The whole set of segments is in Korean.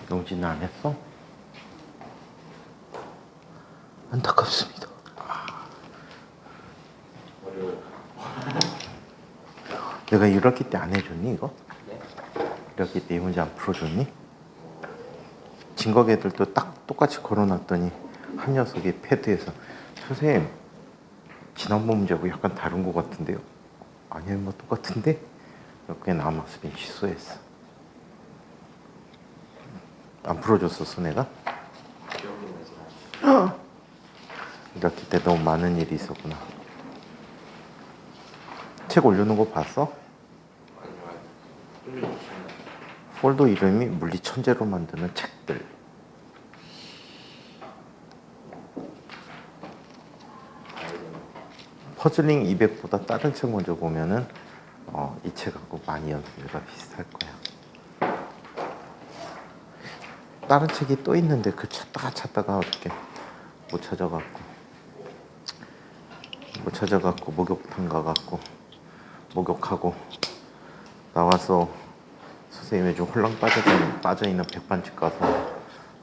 농지는 안 했어? 안타깝습니다. 내가 1학기 때 안 해줬니 이거? 네? 1학기 때 이 문제 안 풀어줬니? 진각애들도 딱 똑같이 걸어놨더니 한 녀석이 패드에서 선생님 지난번 문제하고 약간 다른 것 같은데요? 아니요 뭐 똑같은데? 몇 개 남았으니 취소했어. 안 풀어줬었어 내가? 기억이 나지 않아요. 1학기 때 너무 많은 일이 있었구나. 책 올려놓은 거 봤어? 아니요. 폴더 이름이 물리 천재로 만드는 책들. 퍼즐링 200보다 다른 책 먼저 보면은 이 책하고 많이 연습가 비슷할 거야. 다른 책이 또 있는데 그 찾다가 어떻게 못 찾아갖고 목욕탕 가갖고 목욕하고 나와서 선생님이 좀 홀랑 빠져있는 백반집 가서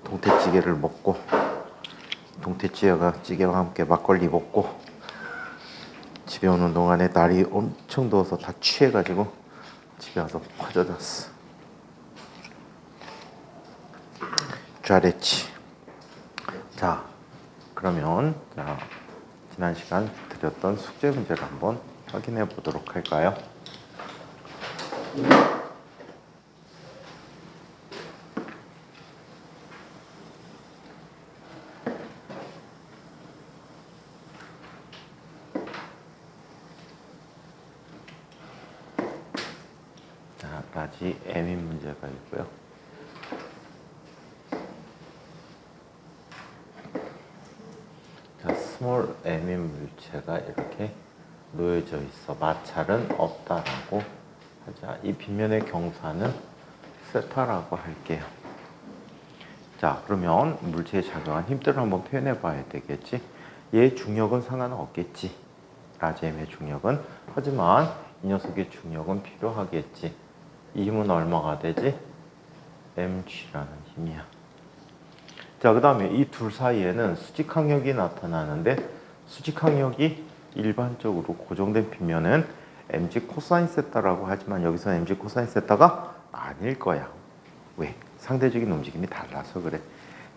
동태찌개를 먹고 찌개와 함께 막걸리 먹고 집에 오는 동안에 날이 엄청 더워서 다 취해가지고 집에 와서 퍼져졌어. 잘했지. 자, 그러면 지난 시간 드렸던 숙제 문제를 한번 확인해 보도록 할까요? 자, 라지 M인 문제가 있고요. 자, 스몰 M인 물체가 이렇게 놓여져 있어. 마찰은 없다라고 하자. 이 빗면의 경사는 세타라고 할게요. 자, 그러면 물체에 작용한 힘들을 한번 표현해 봐야 되겠지. 얘의 중력은 상관없겠지. 라지 M의 중력은. 하지만 이 녀석의 중력은 필요하겠지. 이 힘은 얼마가 되지? mg라는 힘이야. 자, 그 다음에 이 둘 사이에는 수직항력이 나타나는데 수직항력이 일반적으로 고정된 빗면은 mg 코사인 세타라고 하지만 여기서 mg 코사인 세타가 아닐 거야. 왜? 상대적인 움직임이 달라서 그래.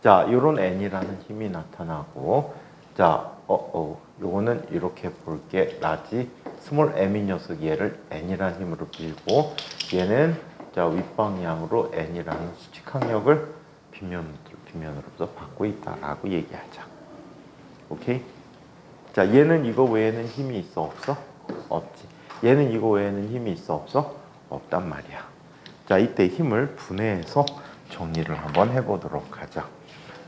자, 요런 n이라는 힘이 나타나고 자, 요거는 이렇게 볼게. 라지 스몰 m인 녀석이 얘를 n이라는 힘으로 빌고 얘는 자, 윗방향으로 n이라는 수직항력을 빗면으로부터 받고 있다라고 얘기하자. 오케이? 자, 얘는 이거 외에는 힘이 있어 없어? 없지. 얘는 이거 외에는 힘이 있어 없어? 없단 말이야. 자, 이때 힘을 분해해서 정리를 한번 해보도록 하자.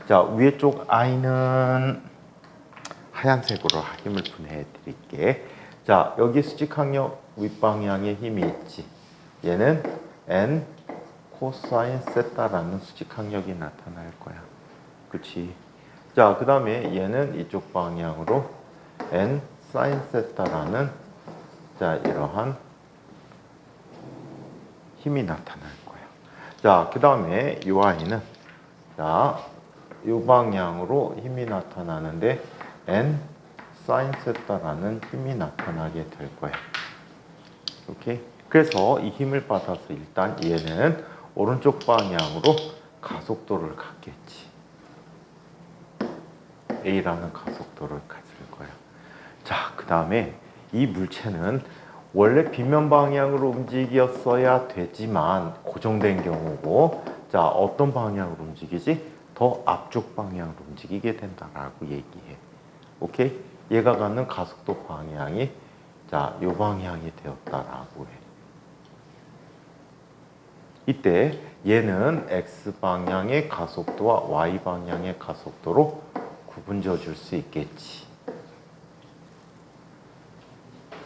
자, 위에 쪽 i는 하얀색으로 힘을 분해해 드릴게. 자, 여기 수직항력 윗방향에 힘이 있지. 얘는 n 코사인 세타라는 수직항력이 나타날 거야. 그렇지? 자, 그 다음에 얘는 이쪽 방향으로 n 사인 세타라는 자, 이러한 힘이 나타날 거야. 자, 그 다음에 이 i는 자, 이 방향으로 힘이 나타나는데 n 사인 세타라는 힘이 나타나게 될 거야. 오케이? 그래서 이 힘을 받아서 일단 얘는 오른쪽 방향으로 가속도를 갖겠지. A라는 가속도를 가질 거야. 자, 그 다음에 이 물체는 원래 빗면 방향으로 움직였어야 되지만 고정된 경우고 자, 어떤 방향으로 움직이지? 더 앞쪽 방향으로 움직이게 된다라고 얘기해. 오케이? 얘가 갖는 가속도 방향이 자, 요 방향이 되었다라고 해. 이때 얘는 X방향의 가속도와 Y방향의 가속도로 구분져 줄 수 있겠지.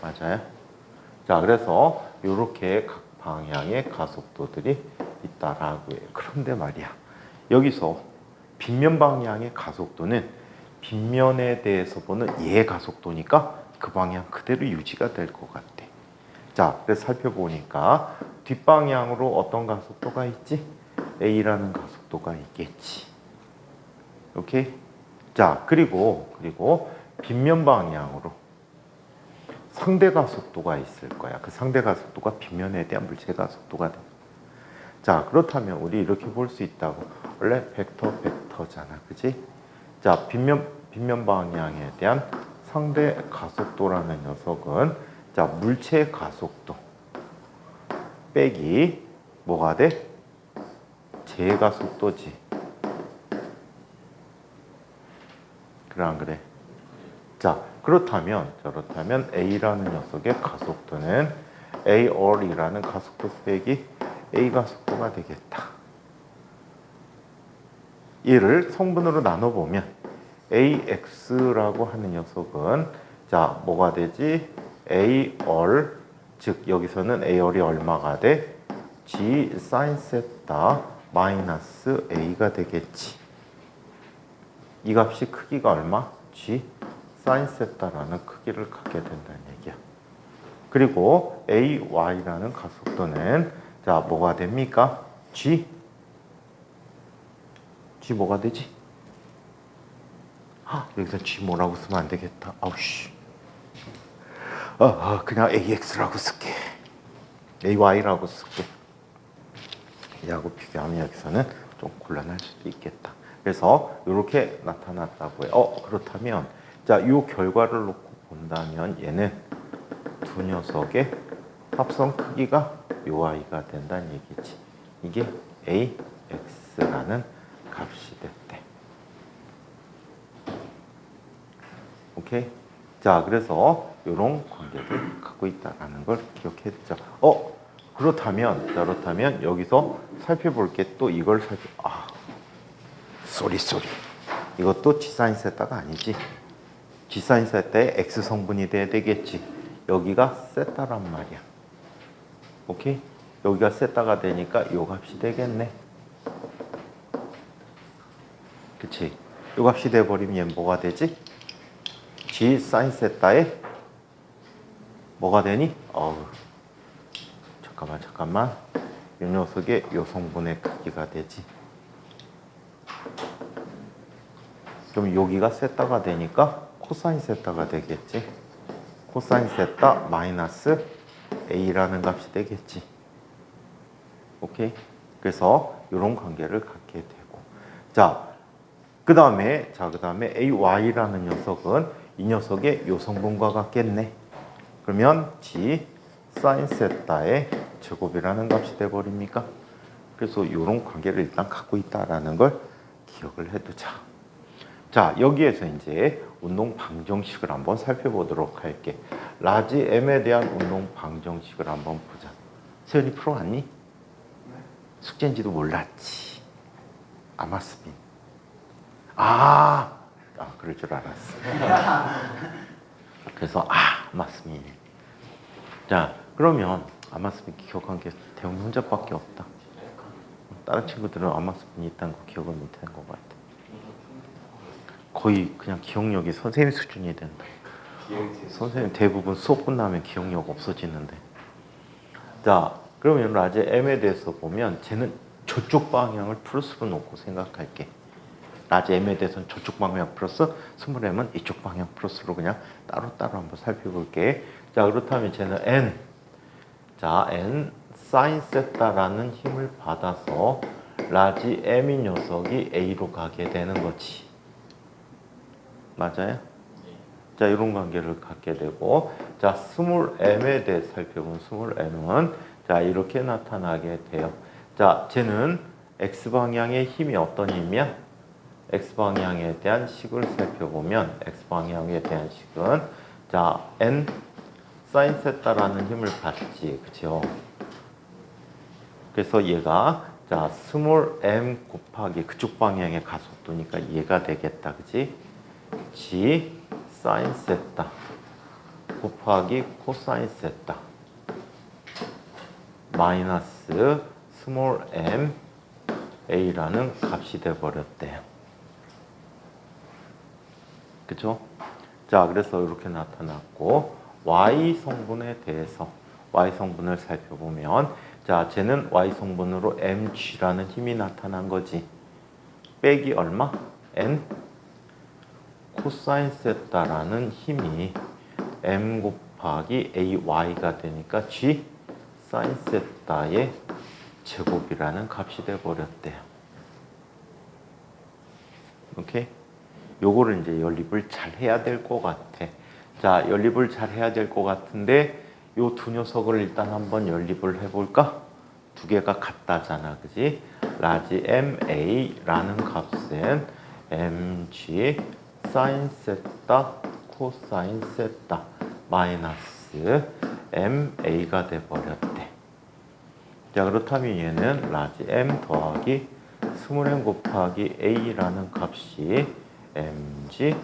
맞아요? 자, 그래서 이렇게 각 방향의 가속도들이 있다라고 해요. 그런데 말이야. 여기서 빗면 방향의 가속도는 빗면에 대해서 보는 얘 가속도니까 그 방향 그대로 유지가 될 것 같아. 자, 그래서 살펴보니까 뒷방향으로 어떤 가속도가 있지? a라는 가속도가 있겠지. 오케이? 자, 그리고 빗면 방향으로 상대 가속도가 있을 거야. 그 상대 가속도가 빗면에 대한 물체 가속도가 돼. 자, 그렇다면 우리 이렇게 볼 수 있다고. 원래 벡터잖아. 그지? 자, 빗면 방향에 대한 상대 가속도라는 녀석은 자, 물체의 가속도 빼기 뭐가 돼? 제 가속도지. 그래 안 그래? 자, 그렇다면 A라는 녀석의 가속도는 AR이라는 가속도 빼기 A 가속도가 되겠다. 얘를 성분으로 나눠보면 AX라고 하는 녀석은 자, 뭐가 되지? AR, 즉 여기서는 AR이 얼마가 돼? G sin 세타 마이너스 A가 되겠지. 이 값이 크기가 얼마? G sin 세타라는 크기를 갖게 된다는 얘기야. 그리고 AY라는 가속도는 자, 뭐가 됩니까? G 뭐가 되지? 여기서 G 뭐라고 쓰면 안 되겠다. 아우씨. 그냥 AX라고 쓸게. AY라고 쓸게. 이하고 비교하면 여기서는 좀 곤란할 수도 있겠다. 그래서 이렇게 나타났다고 해요. 그렇다면 자, 이 결과를 놓고 본다면 얘는 두 녀석의 합성 크기가 요 아이가 된다는 얘기지. 이게 AX라는 값이 됐대. 오케이? 자, 그래서 이런 관계를 갖고 있다는 걸 기억해 두자. 그렇다면 여기서 살펴볼 게 또 이걸 쏘리. 이것도 G사인 세타가 아니지. G사인 세타의 X 성분이 돼야 되겠지. 여기가 세타란 말이야. 오케이? 여기가 세타가 되니까 요 값이 되겠네. 그치? 요 값이 돼버리면 얘는 뭐가 되지? G 사인 세타에 뭐가 되니? 잠깐만. 이 녀석의 요 성분의 크기가 되지. 그럼 여기가 세타가 되니까 코사인 세타가 되겠지. 코사인 세타 마이너스 A라는 값이 되겠지. 오케이? 그래서 이런 관계를 갖게 되고. 자, 그 다음에 AY라는 녀석은 이 녀석의 요 성분과 같겠네. 그러면 G 사인 세타의 제곱이라는 값이 돼버립니까? 그래서 이런 관계를 일단 갖고 있다라는 걸 기억을 해두자. 자, 여기에서 이제 운동 방정식을 한번 살펴보도록 할게. 라지 M에 대한 운동 방정식을 한번 보자. 세연이 풀어왔니? 숙제인지도 몰랐지. 아마스빈. 그럴 줄 알았어. 그래서 아마스빈. 자, 그러면 아마스빈 기억한 게 대웅 혼자밖에 없다. 다른 친구들은 아마스빈이 있다는 거 기억을 못하는 것 같아. 거의 그냥 기억력이 선생님 수준이 된다. 선생님 대부분 수업 끝나면 기억력 없어지는데. 자, 그러면 라지 M에 대해서 보면 쟤는 저쪽 방향을 플러스로 놓고 생각할게. 라지 M에 대해서는 저쪽 방향 플러스, 스몰 M은 이쪽 방향 플러스로 그냥 따로따로 한번 살펴볼게. 자, 그렇다면 쟤는 N. 자, N 사인 세타라는 힘을 받아서 라지 M인 녀석이 A로 가게 되는 거지. 맞아요? 자, 이런 관계를 갖게 되고, 자, 스몰 m에 대해 살펴본 스몰 m은 자, 이렇게 나타나게 돼요. 자, 쟤는 x방향의 힘이 어떤 힘이야? x방향에 대한 식을 살펴보면 x방향에 대한 식은 자, n 사인 세타라는 힘을 받지. 그쵸? 그래서 얘가 자, 스몰 m 곱하기 그쪽 방향의 가속도니까 얘가 되겠다. 그치? G 사인 세타 곱하기 코사인 세타 마이너스 스몰 m a라는 값이 돼버렸대요. 그쵸? 자, 그래서 이렇게 나타났고 y 성분에 대해서 y 성분을 살펴보면 자, 쟤는 y 성분으로 mg라는 힘이 나타난 거지. 빼기 얼마? n 코사인 세타라는 힘이 m 곱하기 ay가 되니까 g 사인 세타의 제곱이라는 값이 돼버렸대요. 오케이? 요거를 이제 연립을 잘 해야 될 것 같아. 자, 연립을 잘 해야 될 것 같은데 요 두 녀석을 일단 한번 연립을 해볼까? 두 개가 같다잖아, 그지? 라지 MA라는 값은 MG 사인 세타 코사인 세타 마이너스 MA가 돼버렸대. 자, 그렇다면 얘는 라지 M 더하기 스몰 m 곱하기 A라는 값이 MG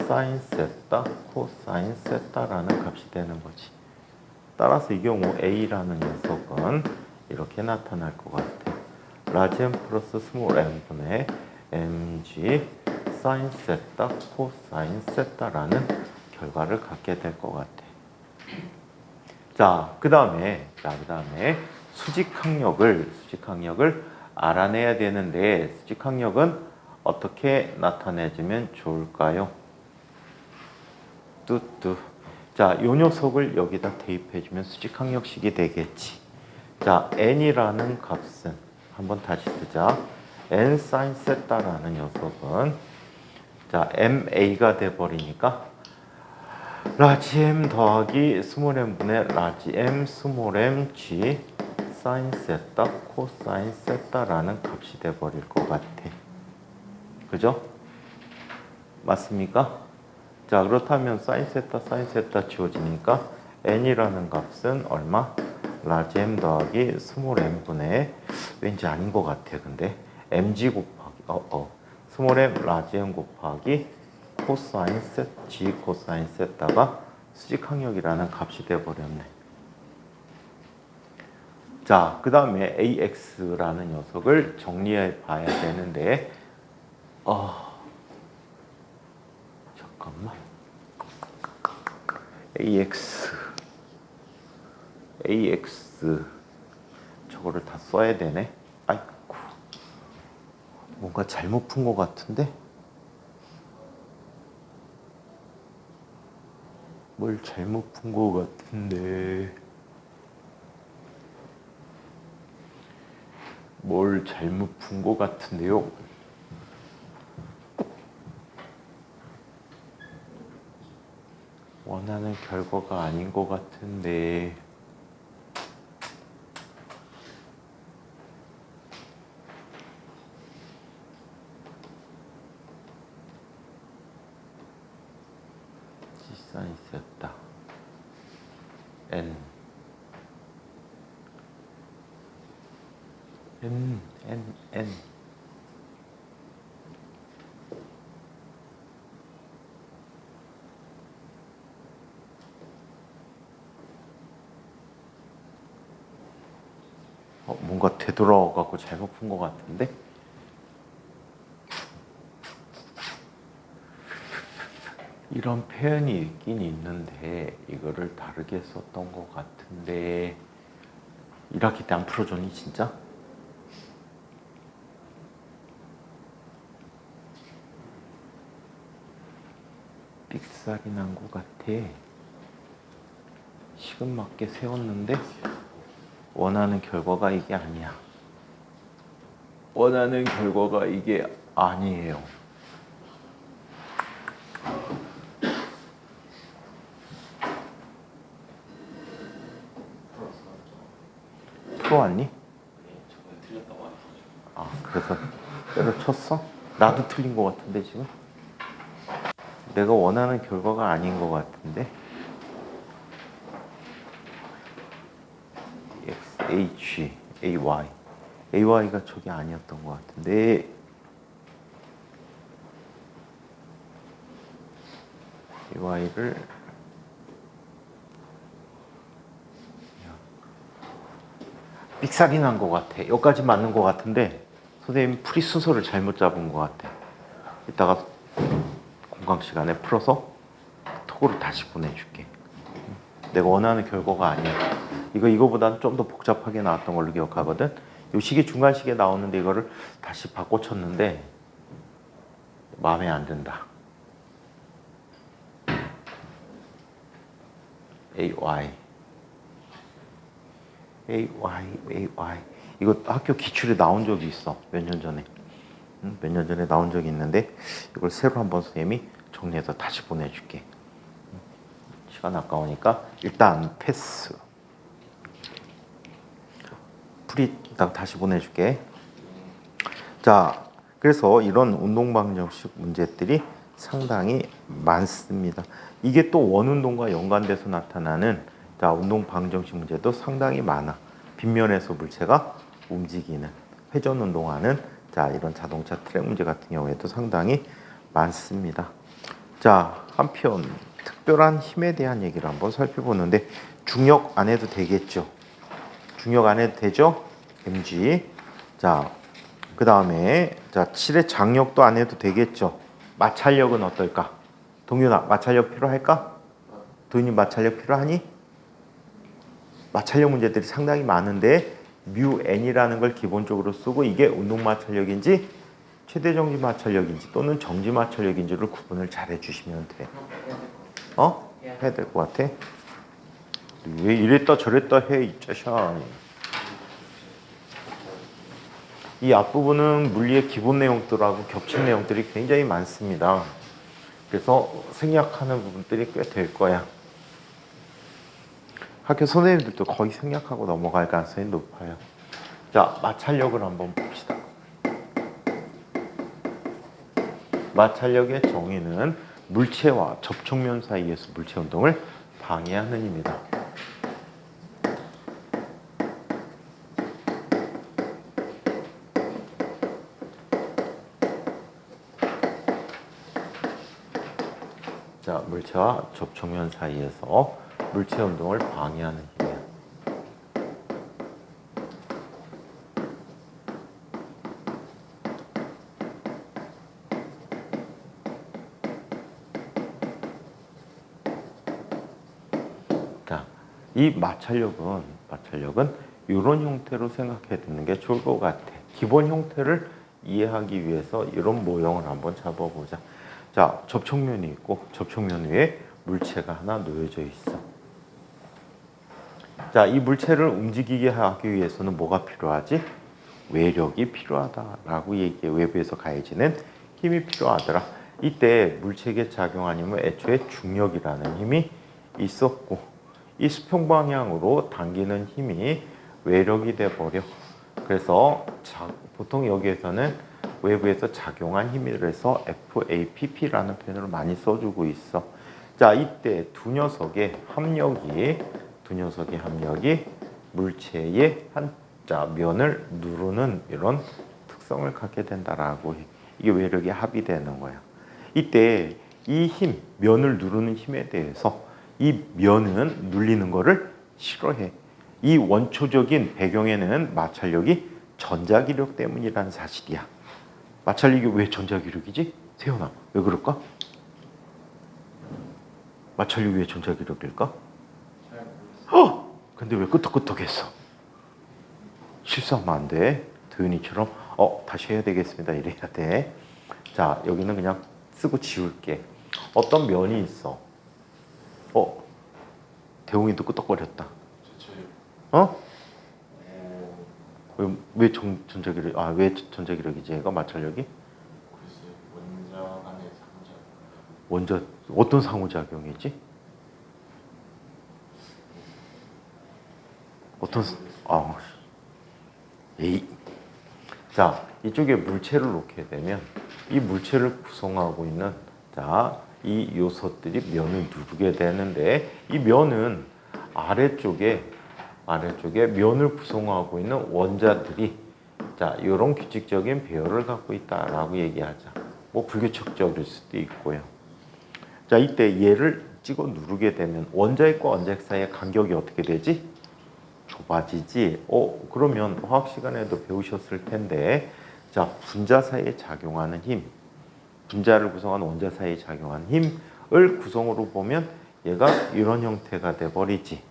사인 세타 코사인 세타라는 값이 되는 거지. 따라서 이 경우 A라는 녀석은 이렇게 나타날 것 같아. 라지 M 플러스 스몰 m분의 mg 사인 세타 코사인 세타라는 결과를 갖게 될 것 같아. 자, 그 다음에 수직항력을 알아내야 되는데 수직항력은 어떻게 나타내주면 좋을까요? 뚜뚜. 자, 요 녀석을 여기다 대입해주면 수직항력식이 되겠지. 자, n이라는 값은 한번 다시 쓰자. n 사인 세타라는 녀석은 자, ma가 돼버리니까 라지 m 더하기 스몰 m분의 라지 m 스몰 m g 사인 세타 코사인 세타라는 값이 돼버릴 것 같아. 그죠? 맞습니까? 자, 그렇다면 사인 세타 지워지니까 n이라는 값은 얼마? 라지 m 더하기 스몰 m분의 왠지 아닌 것 같아. 근데 mg 곱하기 스몰 m 라지 m 곱하기 코사인 세타 g 코사인 세타가 수직항력이라는 값이 돼버렸네. 자, 그 다음에 AX라는 녀석을 정리해 봐야 되는데 잠깐만. AX 저거를 다 써야 되네. 아이고, 뭔가 잘못 푼 것 같은데? 뭘 잘못 푼 것 같은데? 뭘 잘못 푼 것 같은데요? 원하는 결과가 아닌 것 같은데. C사인 세타 N 뭔가 되돌아가고 잘못 푼 것 같은데? 이런 표현이 있긴 있는데 이거를 다르게 썼던 것 같은데 1학기 때 안 풀어줬니 진짜? 삑사리 난 것 같아. 시간 맞게 세웠는데 원하는 결과가 이게 아니야. 원하는 결과가 이게 아니에요. 풀어왔니? 저번에 틀렸다고 안 풀어줘. 아, 그래서 때려쳤어? 나도 틀린 것 같은데 지금? 내가 원하는 결과가 아닌 것 같은데? H, AY AY가 저게 아니었던 것 같은데 AY를 삑사리 난 것 같아. 여기까지 맞는 것 같은데 선생님 풀이 순서를 잘못 잡은 것 같아. 이따가 공강 시간에 풀어서 톡으로 다시 보내줄게. 내가 원하는 결과가 아니야. 이거보다는 좀 더 복잡하게 나왔던 걸로 기억하거든. 요 식이 중간식에 나오는데 이거를 다시 바꿔 쳤는데 마음에 안 든다. AY 이거 학교 기출에 나온 적이 있어. 몇 년 전에. 몇 년 전에 나온 적이 있는데 이걸 새로 한번 선생님이 정리해서 다시 보내줄게. 시간 아까우니까 일단 패스. 프리딱 다시 보내줄게. 자, 그래서 이런 운동방정식 문제들이 상당히 많습니다. 이게 또 원운동과 연관돼서 나타나는 자, 운동방정식 문제도 상당히 많아. 빗면에서 물체가 움직이는 회전 운동하는 자, 이런 자동차 트랙 문제 같은 경우에도 상당히 많습니다. 자, 한편 특별한 힘에 대한 얘기를 한번 살펴보는데 중력 안 해도 되겠죠. 중력 안 해도 되죠. mg. 자, 그 다음에 자, 7의 장력도 안 해도 되겠죠. 마찰력은 어떨까? 동윤아, 마찰력 필요할까? 도윤이 마찰력 필요하니? 마찰력 문제들이 상당히 많은데 μn이라는 걸 기본적으로 쓰고 이게 운동 마찰력인지 최대 정지 마찰력인지 또는 정지 마찰력인지를 구분을 잘 해주시면 돼. 해야 될 것 같아. 왜 이랬다 저랬다 해, 이 짜샤. 이 앞부분은 물리의 기본 내용들하고 겹친 내용들이 굉장히 많습니다. 그래서 생략하는 부분들이 꽤 될 거야. 학교 선생님들도 거의 생략하고 넘어갈 가능성이 높아요. 자, 마찰력을 한번 봅시다. 마찰력의 정의는 물체와 접촉면 사이에서 물체 운동을 방해하는 힘이다. 자, 물체와 접촉면 사이에서 물체 운동을 방해하는 힘이야. 자, 이 마찰력은 이런 형태로 생각해 두는 게 좋을 것 같아. 기본 형태를 이해하기 위해서 이런 모형을 한번 잡아보자. 자, 접촉면이 있고 접촉면 위에 물체가 하나 놓여져 있어. 자, 이 물체를 움직이게 하기 위해서는 뭐가 필요하지? 외력이 필요하다라고 얘기해. 외부에서 가해지는 힘이 필요하더라. 이때 물체에게 작용한 힘은 애초에 중력이라는 힘이 있었고 이 수평 방향으로 당기는 힘이 외력이 돼버려. 그래서 보통 여기에서는 외부에서 작용한 힘이라서 FAPP라는 표현을 많이 써주고 있어. 자, 이때 두 녀석의 합력이 물체의 면을 누르는 이런 특성을 갖게 된다라고 해. 이게 외력의 합이 되는 거야. 이때 이 힘, 면을 누르는 힘에 대해서 이 면은 눌리는 거를 싫어해. 이 원초적인 배경에는 마찰력이 전자기력 때문이라는 사실이야. 마찰력이 왜 전자기력이지? 세연아, 왜 그럴까? 마찰력이 왜 전자기력일까? 근데 왜 끄떡끄떡했어? 실수하면 안 돼. 도윤이처럼 다시 해야 되겠습니다. 이래야 돼. 자, 여기는 그냥 쓰고 지울게. 어떤 면이 있어. 대웅이도 끄떡거렸다. 왜 전자기력? 왜 전자기력이지? 얘가 마찰력이? 글쎄, 원자 간의 상호작용. 원자 어떤 상호작용이지? 어떤 자, 이쪽에 물체를 놓게 되면 이 물체를 구성하고 있는 이 요소들이 면을 누르게 되는데 이 면은 아래쪽에 면을 구성하고 있는 원자들이 이런 규칙적인 배열을 갖고 있다라고 얘기하자. 뭐 불규칙적일 수도 있고요. 자, 이때 얘를 찍어 누르게 되면 원자핵과 원자핵 사이의 간격이 어떻게 되지? 좁아지지. 그러면 화학 시간에도 배우셨을 텐데, 자, 분자 사이에 작용하는 힘, 분자를 구성하는 원자 사이에 작용하는 힘을 구성으로 보면 얘가 이런 형태가 돼 버리지.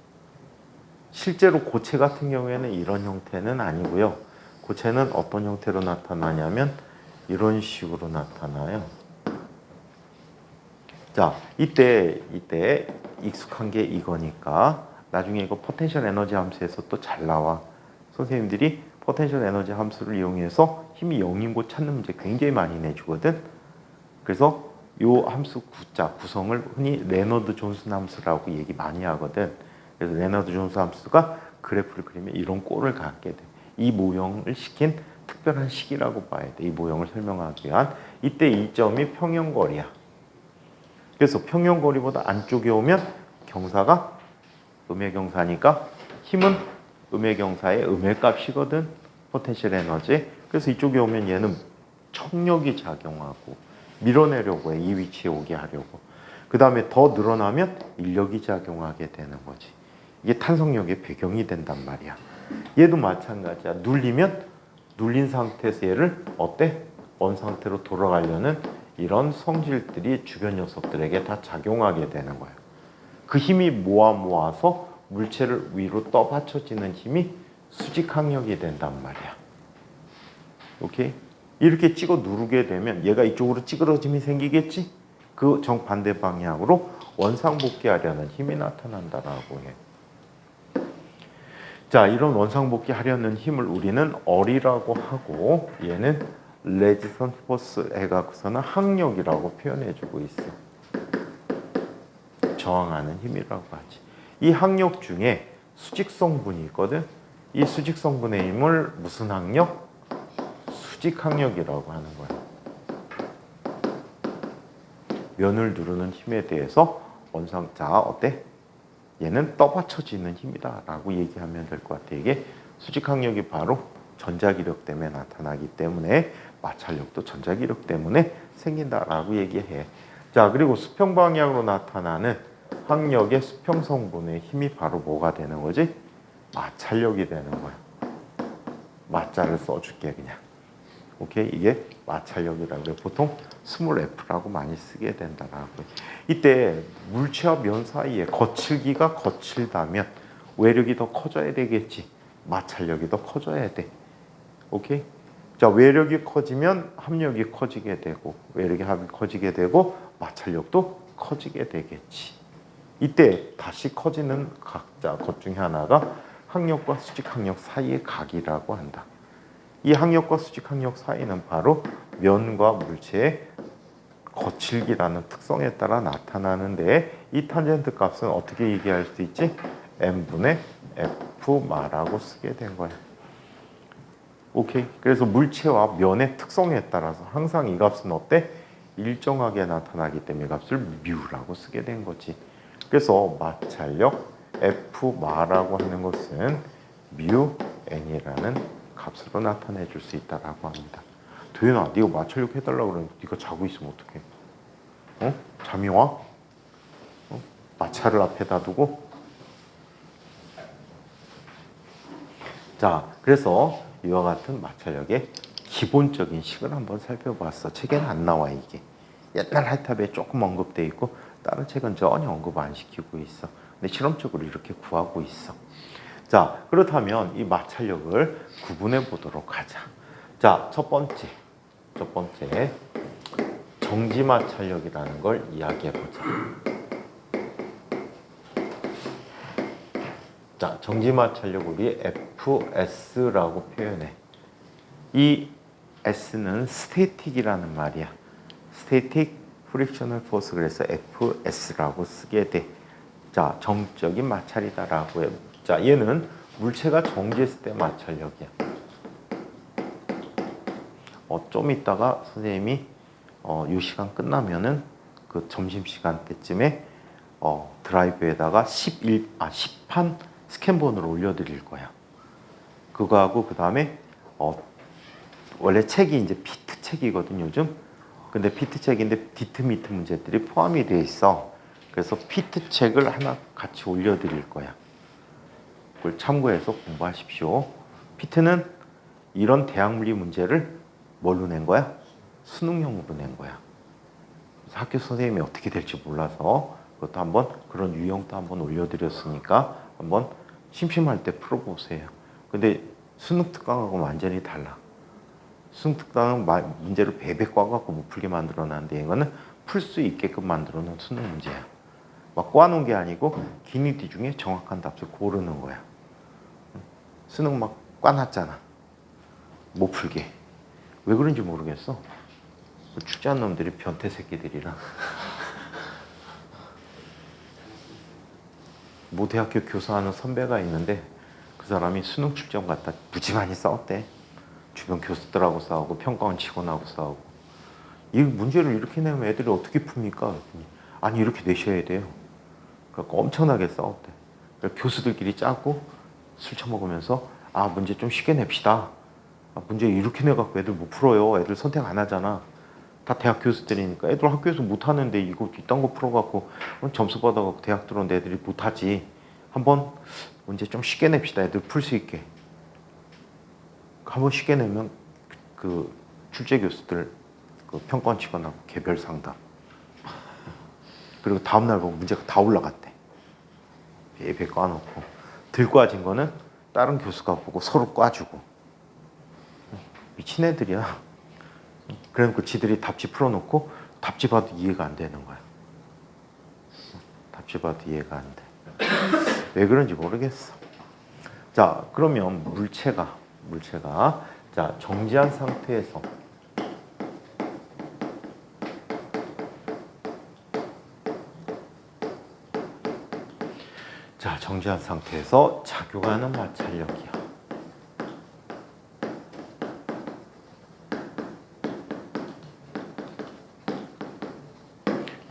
실제로 고체 같은 경우에는 이런 형태는 아니고요. 고체는 어떤 형태로 나타나냐면 이런 식으로 나타나요. 자, 이때 익숙한 게 이거니까 나중에 이거 포텐셜 에너지 함수에서 또 잘 나와. 선생님들이 포텐셜 에너지 함수를 이용해서 힘이 0인 곳 찾는 문제 굉장히 많이 내주거든. 그래서 요 함수 구성을 흔히 레너드 존슨 함수라고 얘기 많이 하거든. 그래서 레너드 존슨 함수가 그래프를 그리면 이런 꼴을 갖게 돼. 이 모형을 시킨 특별한 식이라고 봐야 돼. 이 모형을 설명하기 위한. 이때 이 점이 평형거리야. 그래서 평형거리보다 안쪽에 오면 경사가 음의 경사니까 힘은 음의 경사의 음의 값이거든. 포텐셜 에너지. 그래서 이쪽에 오면 얘는 청력이 작용하고 밀어내려고 해. 이 위치에 오게 하려고. 그 다음에 더 늘어나면 인력이 작용하게 되는 거지. 이게 탄성력의 배경이 된단 말이야. 얘도 마찬가지야. 눌린 상태에서 얘를 어때? 원 상태로 돌아가려는 이런 성질들이 주변 녀석들에게 다 작용하게 되는 거야. 그 힘이 모아서 물체를 위로 떠받쳐지는 힘이 수직항력이 된단 말이야. 오케이? 이렇게 찍어 누르게 되면 얘가 이쪽으로 찌그러짐이 생기겠지? 그 정반대 방향으로 원상복귀하려는 힘이 나타난다라고 해. 자, 이런 원상복귀하려는 힘을 우리는 어리라고 하고 얘는 레지스턴트 포스 해갖고서는 항력이라고 표현해주고 있어. 저항하는 힘이라고 하지. 이 항력 중에 수직성분이 있거든. 이 수직성분의 힘을 무슨 항력? 수직항력이라고 하는 거야. 면을 누르는 힘에 대해서 원상자 어때? 얘는 떠받쳐지는 힘이다 라고 얘기하면 될 것 같아. 이게 수직항력이 바로 전자기력 때문에 나타나기 때문에 마찰력도 전자기력 때문에 생긴다라고 얘기해. 자, 그리고 수평 방향으로 나타나는 항력의 수평성분의 힘이 바로 뭐가 되는 거지? 마찰력이 되는 거야. 마자를 써줄게 그냥. 오케이? 이게 마찰력이라고 해. 보통 스몰 f라고 많이 쓰게 된다라고 해. 이때 물체와 면 사이에 거칠기가 거칠다면 외력이 더 커져야 되겠지. 마찰력이 더 커져야 돼. 오케이? 자, 외력이 커지면 합력이 커지게 되고 외력이 커지게 되고 마찰력도 커지게 되겠지. 이때 다시 커지는 각자 것 중에 하나가 항력과 수직항력 사이의 각이라고 한다. 이 항력과 수직항력 사이는 바로 면과 물체의 거칠기라는 특성에 따라 나타나는데 이 탄젠트 값은 어떻게 얘기할 수 있지? m분의 f마라고 쓰게 된 거야. 오케이. 그래서 물체와 면의 특성에 따라서 항상 이 값은 어때? 일정하게 나타나기 때문에 이 값을 뮤라고 쓰게 된 거지. 그래서 마찰력 f마라고 하는 것은 뮤 n이라는 값으로 나타내 줄 수 있다라고 합니다. 도윤아, 네가 마찰력 해달라고 그러는데 네가 자고 있으면 어떡해? 어? 잠이 와? 어? 마찰을 앞에다 두고? 자, 그래서 이와 같은 마찰력의 기본적인 식을 한번 살펴봤어. 책에는 안 나와 이게. 옛날 하이탑에 조금 언급돼 있고 다른 책은 전혀 언급 안 시키고 있어. 근데 실험적으로 이렇게 구하고 있어. 자, 그렇다면 이 마찰력을 구분해 보도록 하자. 자, 첫 번째 정지 마찰력이라는 걸 이야기해 보자. 자, 정지 마찰력 우리 FS라고 표현해. 이 S는 스태틱이라는 말이야. 스태틱 프릭셔널 포스, 그래서 FS라고 쓰게 돼. 자, 정적인 마찰이다라고 해. 자, 얘는 물체가 정지했을 때 마찰력이야. 좀 이따가 선생님이 이 시간 끝나면은 그 점심시간 때쯤에 드라이브에다가 10판 스캔본을 올려드릴 거야. 그거하고 그 다음에 원래 책이 이제 피트 책이거든 요즘. 근데 피트 책인데 디트 미트 문제들이 포함이 되어 있어. 그래서 피트 책을 하나 같이 올려드릴 거야. 그걸 참고해서 공부하십시오. 피트는 이런 대학물리 문제를 뭘로 낸 거야? 수능형으로 낸 거야. 그래서 학교 선생님이 어떻게 될지 몰라서 그것도 한번 그런 유형도 한번 올려드렸으니까 한번 심심할 때 풀어보세요. 근데 수능 특강하고 완전히 달라. 수능 특강은 문제를 베베 꽈갖고 못 풀게 만들어놨는데 이거는 풀 수 있게끔 만들어놓은 수능 문제야. 막 꽈놓은 게 아니고 기니디 중에 정확한 답을 고르는 거야. 수능 막 꽈놨잖아. 못 풀게. 왜 그런지 모르겠어. 축제한 놈들이 변태 새끼들이라. 모 대학교 교사하는 선배가 있는데 그 사람이 수능 출전 갔다 무지 많이 싸웠대. 주변 교수들하고 싸우고 평가원 직원하고 싸우고. 이 문제를 이렇게 내면 애들이 어떻게 풉니까? 아니 이렇게 내셔야 돼요. 그러니까 엄청나게 싸웠대. 그러니까 교수들끼리 짜고 술 처먹으면서 아 문제 좀 쉽게 냅시다. 아, 문제 이렇게 내갖고 애들 못 풀어요. 애들 선택 안 하잖아. 다 대학 교수들이니까 애들 학교에서 못하는데 이거 이딴 거 풀어갖고 점수 받아갖고 대학 들어오는데 애들이 못하지. 한번 문제 좀 쉽게 냅시다. 애들 풀 수 있게. 한번 쉽게 내면 그 출제 교수들 그 평가원 직원하고 개별 상담. 그리고 다음날 보면 문제가 다 올라갔대. 베베 꽈놓고. 들 꽈진 거는 다른 교수가 보고 서로 꽈주고. 미친 애들이야. 그래놓고 지들이 답지 풀어놓고 답지 봐도 이해가 안 되는 거야. 답지 봐도 이해가 안 돼. 왜 그런지 모르겠어. 자, 그러면 물체가 자 정지한 상태에서 정지한 상태에서 작용하는 마찰력이야.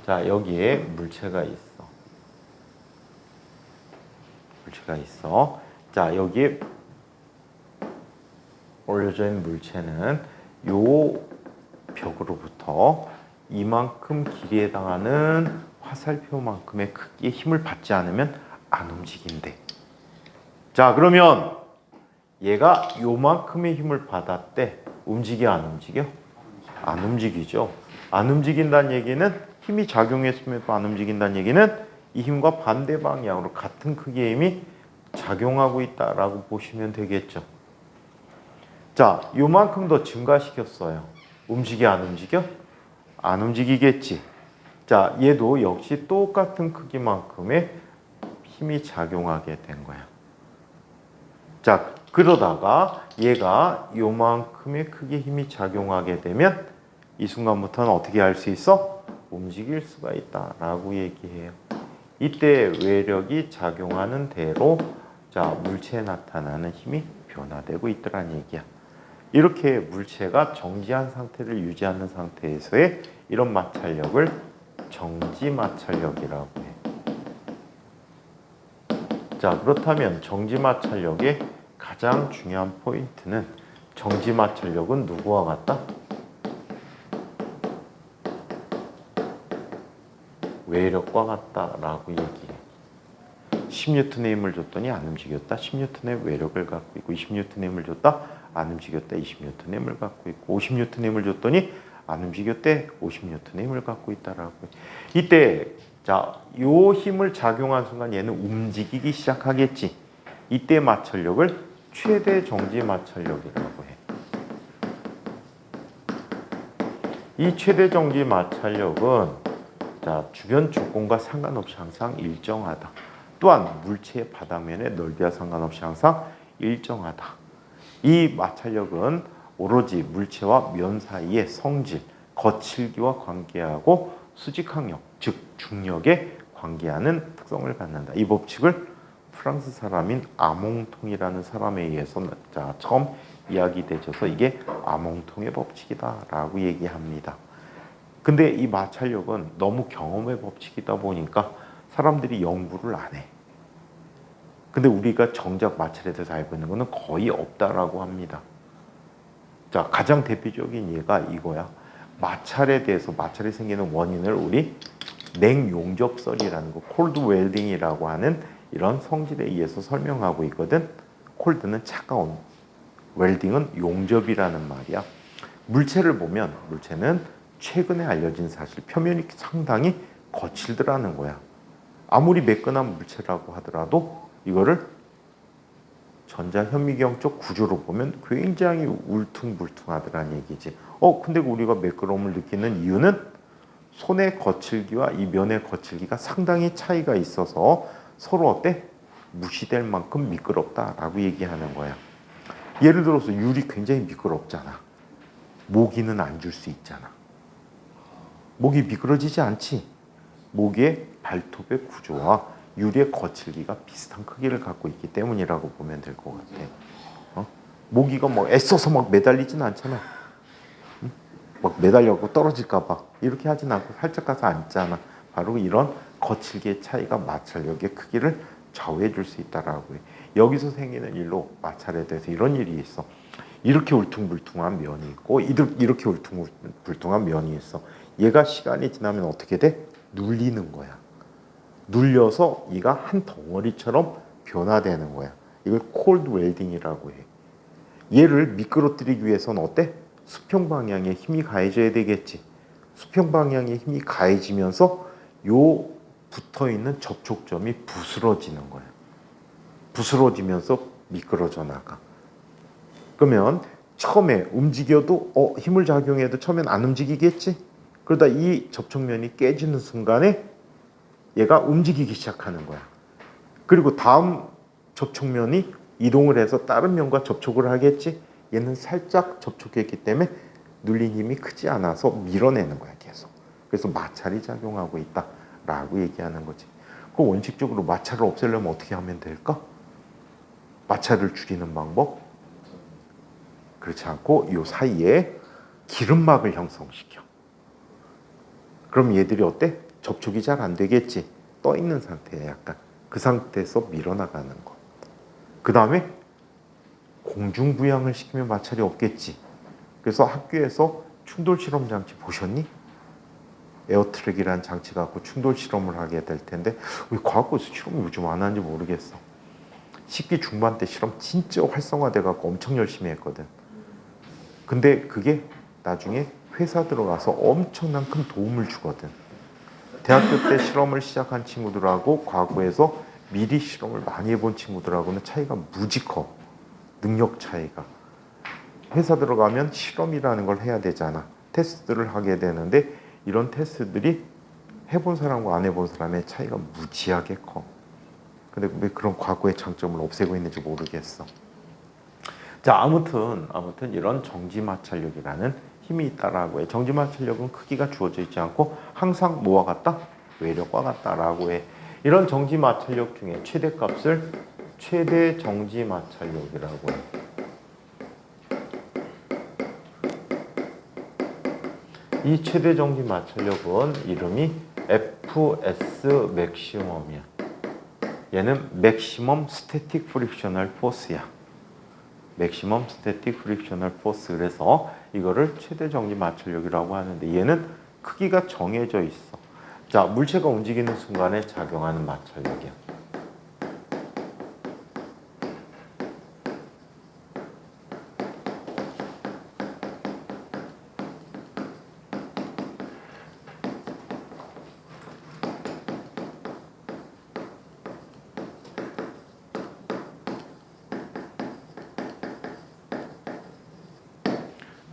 자, 여기에 물체가 있어. 자, 여기에 올려져 있는 물체는 요 벽으로부터 이만큼 길이에 해당하는 화살표만큼의 크기의 힘을 받지 않으면 안 움직인대. 자, 그러면 얘가 요만큼의 힘을 받았대. 움직여 안 움직여? 안 움직이죠. 안 움직인다는 얘기는 힘이 작용했음에도 안 움직인다는 얘기는 이 힘과 반대 방향으로 같은 크기의 힘이 작용하고 있다라고 보시면 되겠죠. 자, 요만큼 더 증가시켰어요. 움직여 안 움직여? 안 움직이겠지. 자, 얘도 역시 똑같은 크기만큼의 힘이 작용하게 된 거야. 자, 그러다가 얘가 요만큼의 크기의 힘이 작용하게 되면 이 순간부터는 어떻게 할 수 있어? 움직일 수가 있다라고 얘기해요. 이때 외력이 작용하는 대로 자, 물체에 나타나는 힘이 변화되고 있더란 얘기야. 이렇게 물체가 정지한 상태를 유지하는 상태에서의 이런 마찰력을 정지 마찰력이라고 해. 자, 그렇다면 정지 마찰력의 가장 중요한 포인트는 정지 마찰력은 누구와 같다? 외력과 같다라고 얘기해. 10N의 힘을 줬더니 안 움직였다. 10N의 외력을 갖고 있고 20N의 힘을 줬다. 안 움직였다. 20N의 힘을 갖고 있고 50N의 힘을 줬더니 안 움직였대. 50N의 힘을 갖고 있다라고 해. 이때 자, 요 힘을 작용한 순간 얘는 움직이기 시작하겠지. 이때 마찰력을 최대 정지 마찰력이라고 해. 이 최대 정지 마찰력은 자, 주변 조건과 상관없이 항상 일정하다. 또한 물체의 바닥면의 넓이와 상관없이 항상 일정하다. 이 마찰력은 오로지 물체와 면 사이의 성질, 거칠기와 관계하고 수직항력, 즉 중력에 관계하는 특성을 갖는다. 이 법칙을 프랑스 사람인 아몽통이라는 사람에 의해서 자, 처음 이야기되어서 이게 아몽통의 법칙이다라고 얘기합니다. 근데 이 마찰력은 너무 경험의 법칙이다 보니까 사람들이 연구를 안 해. 근데 우리가 정작 마찰에 대해서 알고 있는 거는 거의 없다라고 합니다. 자, 가장 대표적인 예가 이거야. 마찰에 대해서 마찰이 생기는 원인을 우리 냉용접설이라는 거, 콜드 웰딩이라고 하는 이런 성질에 의해서 설명하고 있거든. 콜드는 차가운, 웰딩은 용접이라는 말이야. 물체를 보면 물체는 최근에 알려진 사실 표면이 상당히 거칠더라는 거야. 아무리 매끈한 물체라고 하더라도 이거를 전자현미경적 구조로 보면 굉장히 울퉁불퉁하더란 얘기지. 근데 우리가 매끄러움을 느끼는 이유는 손의 거칠기와 이 면의 거칠기가 상당히 차이가 있어서 서로 어때? 무시될 만큼 미끄럽다라고 얘기하는 거야. 예를 들어서 유리 굉장히 미끄럽잖아. 모기는 안 줄 수 있잖아. 모기 미끄러지지 않지. 모기의 발톱의 구조와 유리의 거칠기가 비슷한 크기를 갖고 있기 때문이라고 보면 될 것 같아. 모기가 뭐 애써서 막 매달리진 않잖아. 막 매달려고 떨어질까 봐 이렇게 하진 않고 살짝 가서 앉잖아. 바로 이런 거칠기의 차이가 마찰력의 크기를 좌우해 줄 수 있다라고 해. 여기서 생기는 일로 마찰에 대해서 이런 일이 있어. 이렇게 울퉁불퉁한 면이 있고 이렇게 울퉁불퉁한 면이 있어. 얘가 시간이 지나면 어떻게 돼? 눌리는 거야. 눌려서 얘가 한 덩어리처럼 변화되는 거야. 이걸 콜드 웰딩이라고 해. 얘를 미끄러뜨리기 위해서는 어때? 수평 방향에 힘이 가해져야 되겠지. 수평 방향에 힘이 가해지면서 요 붙어있는 접촉점이 부스러지는 거야. 부스러지면서 미끄러져 나가. 그러면 처음에 움직여도 힘을 작용해도 처음엔 안 움직이겠지. 그러다 이 접촉면이 깨지는 순간에 얘가 움직이기 시작하는 거야. 그리고 다음 접촉면이 이동을 해서 다른 면과 접촉을 하겠지. 얘는 살짝 접촉했기 때문에 눌린 힘이 크지 않아서 밀어내는 거야, 계속. 그래서 마찰이 작용하고 있다라고 얘기하는 거지. 그 원칙적으로 마찰을 없애려면 어떻게 하면 될까? 마찰을 줄이는 방법? 그렇지 않고 이 사이에 기름막을 형성시켜. 그럼 얘들이 어때? 접촉이 잘 안 되겠지. 떠 있는 상태에 약간 그 상태에서 밀어나가는 거. 그 다음에 공중부양을 시키면 마찰이 없겠지. 그래서 학교에서 충돌 실험 장치 보셨니? 에어트랙이라는 장치 갖고 충돌 실험을 하게 될 텐데 왜 과학부에서 실험을 요즘 안 하는지 모르겠어. 10기 중반 때 실험 진짜 활성화돼 갖고 엄청 열심히 했거든. 근데 그게 나중에 회사 들어가서 엄청난 큰 도움을 주거든. 대학교 때 실험을 시작한 친구들하고 과거에서 미리 실험을 많이 해본 친구들하고는 차이가 무지 커. 능력 차이가. 회사 들어가면 실험이라는 걸 해야 되잖아. 테스트를 하게 되는데 이런 테스트들이 해본 사람과 안 해본 사람의 차이가 무지하게 커. 근데 왜 그런 과거의 장점을 없애고 있는지 모르겠어. 자, 아무튼 이런 정지마찰력이라는 힘이 있다라고 해. 정지마찰력은 크기가 주어져 있지 않고 항상 뭐와 같다? 외력과 같다라고 해. 이런 정지마찰력 중에 최대값을 최대 정지마찰력이라고 해. 이 최대 정지마찰력은 이름이 FS 맥시멈이야. 얘는 맥시멈 스태틱 프릭셔널 포스야. 맥시멈 스태틱 프릭셔널 포스. 그래서 이거를 최대 정지 마찰력이라고 하는데 얘는 크기가 정해져 있어. 자, 물체가 움직이는 순간에 작용하는 마찰력이야.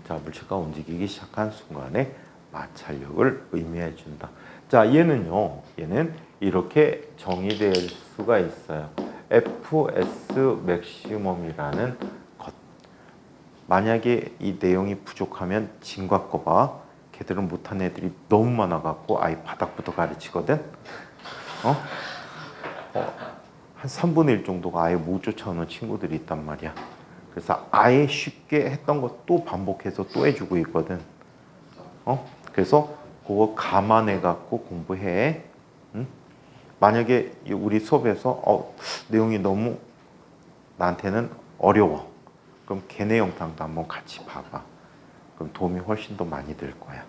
자, 물체가 움직이기 시작한 순간에 마찰력을 의미해 준다. 자, 얘는 이렇게 정의될 수가 있어요. FS 맥시멈이라는 것. 만약에 이 내용이 부족하면 진과 봐. 걔들은 못한 애들이 너무 많아갖고 아예 바닥부터 가르치거든. 한 3분의 1 정도가 아예 못 쫓아오는 친구들이 있단 말이야. 그래서 아예 쉽게 했던 것 또 반복해서 또 해주고 있거든. 그래서 그거 감안해 갖고 공부해. 응? 만약에 우리 수업에서 내용이 너무 나한테는 어려워. 그럼 걔네 영상도 한번 같이 봐봐. 그럼 도움이 훨씬 더 많이 될 거야.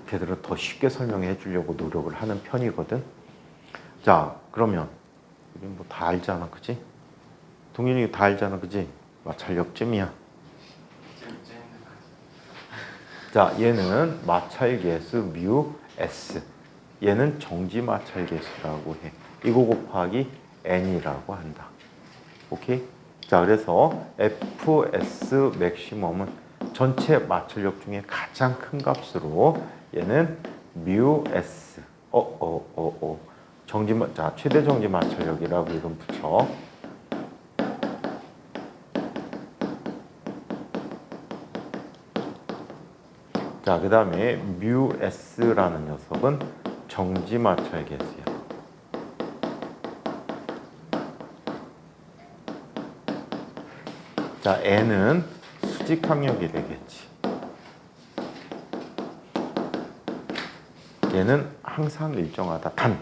걔들은 더 쉽게 설명해 주려고 노력을 하는 편이거든. 자, 그러면 우리 뭐 다 알잖아, 그치? 동현이 다 알잖아, 그치? 마찰력쯤이야. 자, 얘는 마찰계수 뮤 S. 얘는 정지 마찰계수라고 해. 이거 곱하기 n이라고 한다. 오케이? 자, 그래서 Fs 맥시멈은 전체 마찰력 중에 가장 큰 값으로 얘는 뮤 S. 자, 최대 정지 마찰력이라고 이름 붙여. 자, 그 다음에 뮤 S라는 녀석은 정지 마찰 개수야. 자, N은 수직 항력이 되겠지. 얘는 항상 일정하다. 단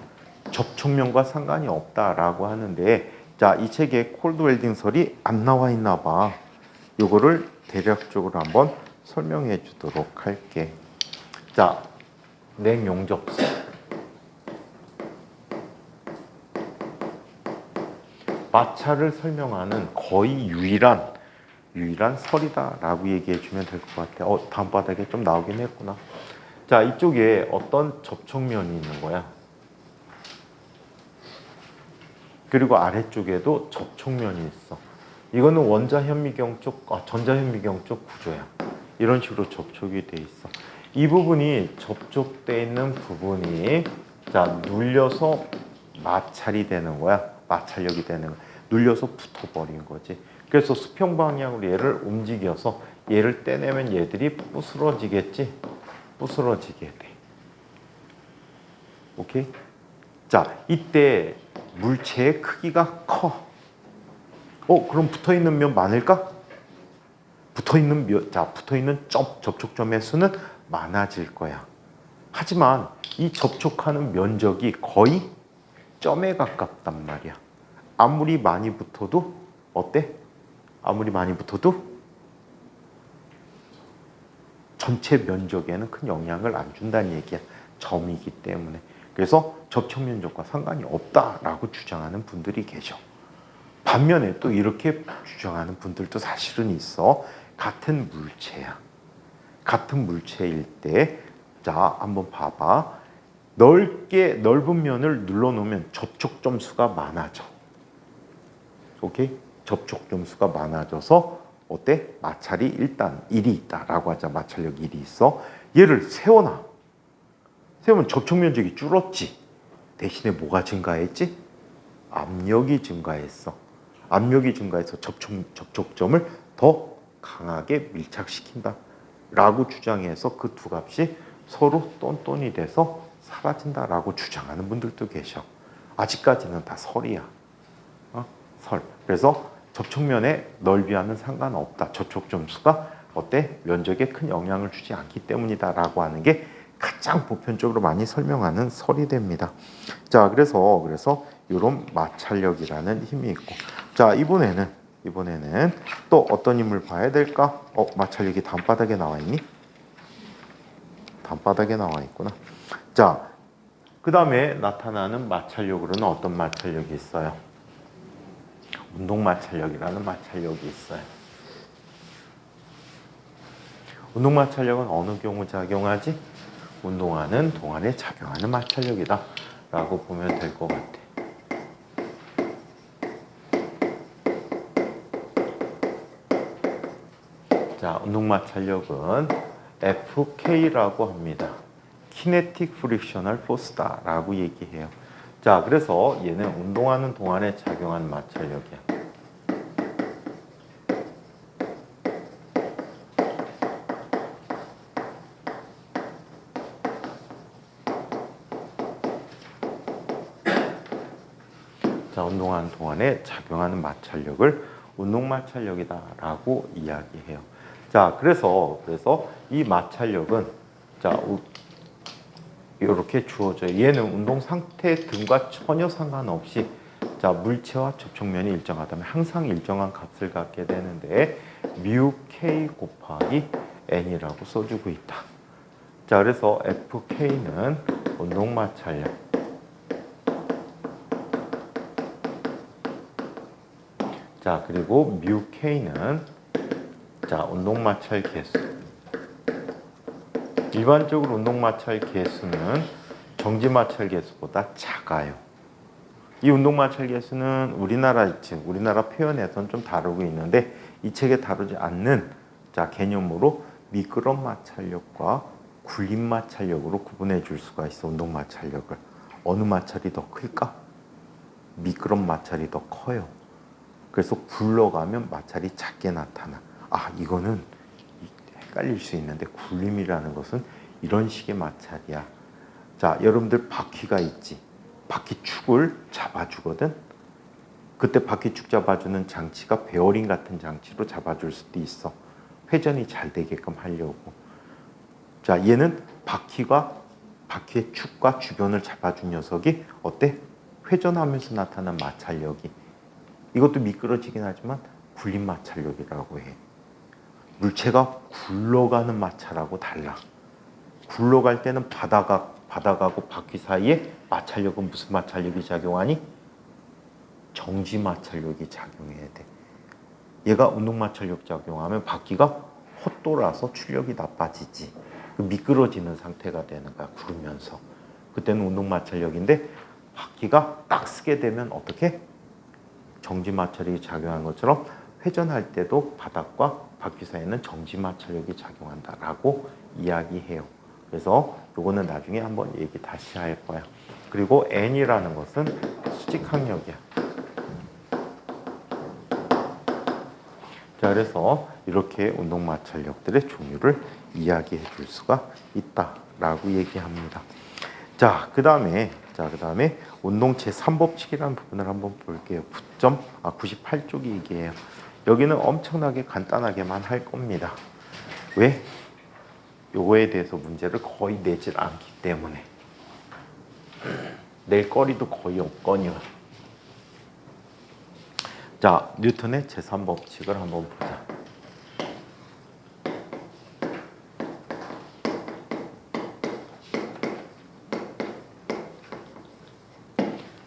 접촉면과 상관이 없다라고 하는데, 자, 이 책에 콜드 웰딩설이 안 나와 있나 봐. 요거를 대략적으로 한번 설명해 주도록 할게. 자, 냉용접수. 마찰을 설명하는 거의 유일한 설이다라고 얘기해 주면 될 것 같아. 다음 바닥에 좀 나오긴 했구나. 자, 이쪽에 어떤 접촉면이 있는 거야. 그리고 아래쪽에도 접촉면이 있어. 이거는 원자현미경 쪽, 전자현미경 쪽 구조야. 이런 식으로 접촉이 돼 있어. 이 부분이 접촉돼 있는 부분이 자, 눌려서 마찰이 되는 거야. 마찰력이 되는 거야. 눌려서 붙어버린 거지. 그래서 수평 방향으로 얘를 움직여서 얘를 떼내면 얘들이 부스러지겠지. 부스러지게 돼. 오케이? 자, 이때 물체의 크기가 커. 그럼 붙어있는 면 많을까? 붙어있는 접촉점의 수는 많아질 거야. 하지만 이 접촉하는 면적이 거의 점에 가깝단 말이야. 아무리 많이 붙어도 어때? 아무리 많이 붙어도 전체 면적에는 큰 영향을 안 준다는 얘기야. 점이기 때문에. 그래서 접촉 면적과 상관이 없다라고 주장하는 분들이 계셔. 반면에 또 이렇게 주장하는 분들도 사실은 있어. 같은 물체야. 같은 물체일 때, 자, 한번 봐봐. 넓은 면을 눌러놓으면 접촉점 수가 많아져. 오케이? 접촉점 수가 많아져서 어때? 마찰이 일단 1이 있다라고 하자. 마찰력 1이 있어. 얘를 세우면 접촉 면적이 줄었지. 대신에 뭐가 증가했지? 압력이 증가했어. 압력이 증가해서 접촉점을 더 강하게 밀착시킨다 라고 주장해서 그 두 값이 서로 똔똔이 돼서 사라진다라고 주장하는 분들도 계셔. 아직까지는 다 설이야. 설. 그래서 접촉면의 넓이와는 상관없다. 접촉점 수가 어때? 면적에 큰 영향을 주지 않기 때문이다라고 하는 게 가장 보편적으로 많이 설명하는 설이 됩니다. 자, 그래서 이런 마찰력이라는 힘이 있고, 자, 이번에는 또 어떤 힘을 봐야 될까? 마찰력이 다음 바닥에 나와 있니? 다음 바닥에 나와 있구나. 자, 그 다음에 나타나는 마찰력으로는 어떤 마찰력이 있어요? 운동 마찰력이라는 마찰력이 있어요. 운동 마찰력은 어느 경우 작용하지? 운동하는 동안에 작용하는 마찰력이다 라고 보면 될 것 같아. 자, 운동 마찰력은 FK라고 합니다. Kinetic Frictional Force다라고 얘기해요. 자, 그래서 얘는 운동하는 동안에 작용하는 마찰력이야. 자, 운동하는 동안에 작용하는 마찰력을 운동 마찰력이다라고 이야기해요. 자, 그래서 이 마찰력은 자, 이렇게 주어져요. 얘는 운동 상태 등과 전혀 상관없이 자, 물체와 접촉면이 일정하다면 항상 일정한 값을 갖게 되는데 뮤 K 곱하기 N이라고 써주고 있다. 자, 그래서 FK는 운동 마찰력. 자, 그리고 뮤 K는 자, 운동 마찰 개수. 일반적으로 운동 마찰 개수는 정지 마찰 개수보다 작아요. 이 운동마찰계수는 우리나라 표현에서는 좀 다루고 있는데 이 책에 다루지 않는 개념으로 미끄럼 마찰력과 굴림 마찰력으로 구분해 줄 수가 있어. 운동 마찰력을. 어느 마찰이 더 클까? 미끄럼 마찰이 더 커요. 그래서 굴러가면 마찰이 작게 나타나. 이거는 헷갈릴 수 있는데 굴림이라는 것은 이런 식의 마찰이야. 자, 여러분들 바퀴가 있지. 바퀴축을 잡아주거든. 그때 바퀴축 잡아주는 장치가 베어링 같은 장치로 잡아줄 수도 있어. 회전이 잘 되게끔 하려고. 자, 얘는 바퀴의 축과 주변을 잡아준 녀석이 어때? 회전하면서 나타난 마찰력이. 이것도 미끄러지긴 하지만 굴림 마찰력이라고 해. 물체가 굴러가는 마찰하고 달라. 굴러갈 때는 바닥하고 바퀴 사이에 마찰력은 무슨 마찰력이 작용하니? 정지 마찰력이 작용해야 돼. 얘가 운동 마찰력 작용하면 바퀴가 헛돌아서 출력이 나빠지지. 미끄러지는 상태가 되는 거야. 구르면서. 그때는 운동 마찰력인데 바퀴가 딱 쓰게 되면 어떻게? 정지 마찰력이 작용하는 것처럼 회전할 때도 바닥과 바퀴 사이에는 정지 마찰력이 작용한다라고 이야기해요. 그래서 요거는 나중에 한번 얘기 다시 할 거야. 그리고 N이라는 것은 수직항력이야. 자, 그래서 이렇게 운동 마찰력들의 종류를 이야기해 줄 수가 있다라고 얘기합니다. 자, 그다음에 운동 제3법칙이라는 부분을 한번 볼게요. 98쪽이 얘기해요. 여기는 엄청나게 간단하게만 할 겁니다. 왜? 요거에 대해서 문제를 거의 내질 않기 때문에. 낼 거리도 거의 없거니와. 자, 뉴턴의 제3법칙을 한번 보자.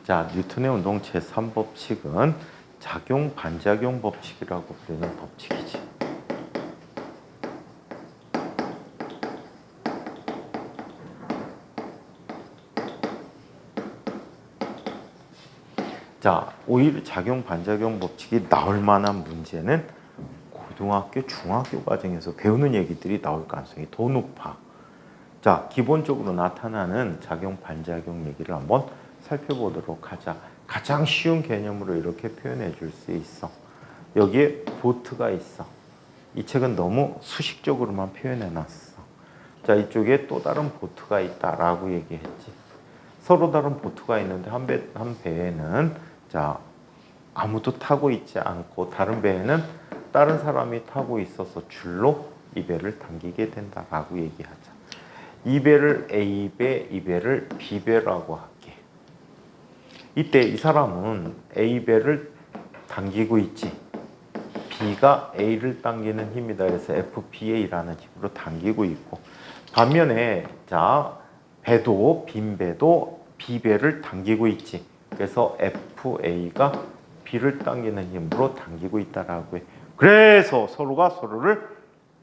자, 뉴턴의 운동 제3법칙은 작용 반작용 법칙이라고 부르는 법칙이지. 자, 오히려 작용 반작용 법칙이 나올 만한 문제는 고등학교, 중학교 과정에서 배우는 얘기들이 나올 가능성이 더 높아. 자, 기본적으로 나타나는 작용 반작용 얘기를 한번 살펴보도록 하자. 가장 쉬운 개념으로 이렇게 표현해 줄 수 있어. 여기에 보트가 있어. 이 책은 너무 수식적으로만 표현해 놨어. 자, 이쪽에 또 다른 보트가 있다라고 얘기했지. 서로 다른 보트가 있는데 한 배에는 자, 아무도 타고 있지 않고 다른 배에는 다른 사람이 타고 있어서 줄로 이 배를 당기게 된다라고 얘기하자. 이 배를 A배, 이 배를 B배라고 할게. 이때 이 사람은 A배를 당기고 있지. B가 A를 당기는 힘이다. 그래서 FPA라는 힘으로 당기고 있고, 반면에 자, 빈 배도 B배를 당기고 있지. 그래서 FA가 B를 당기는 힘으로 당기고 있다라고 해. 그래서 서로가 서로를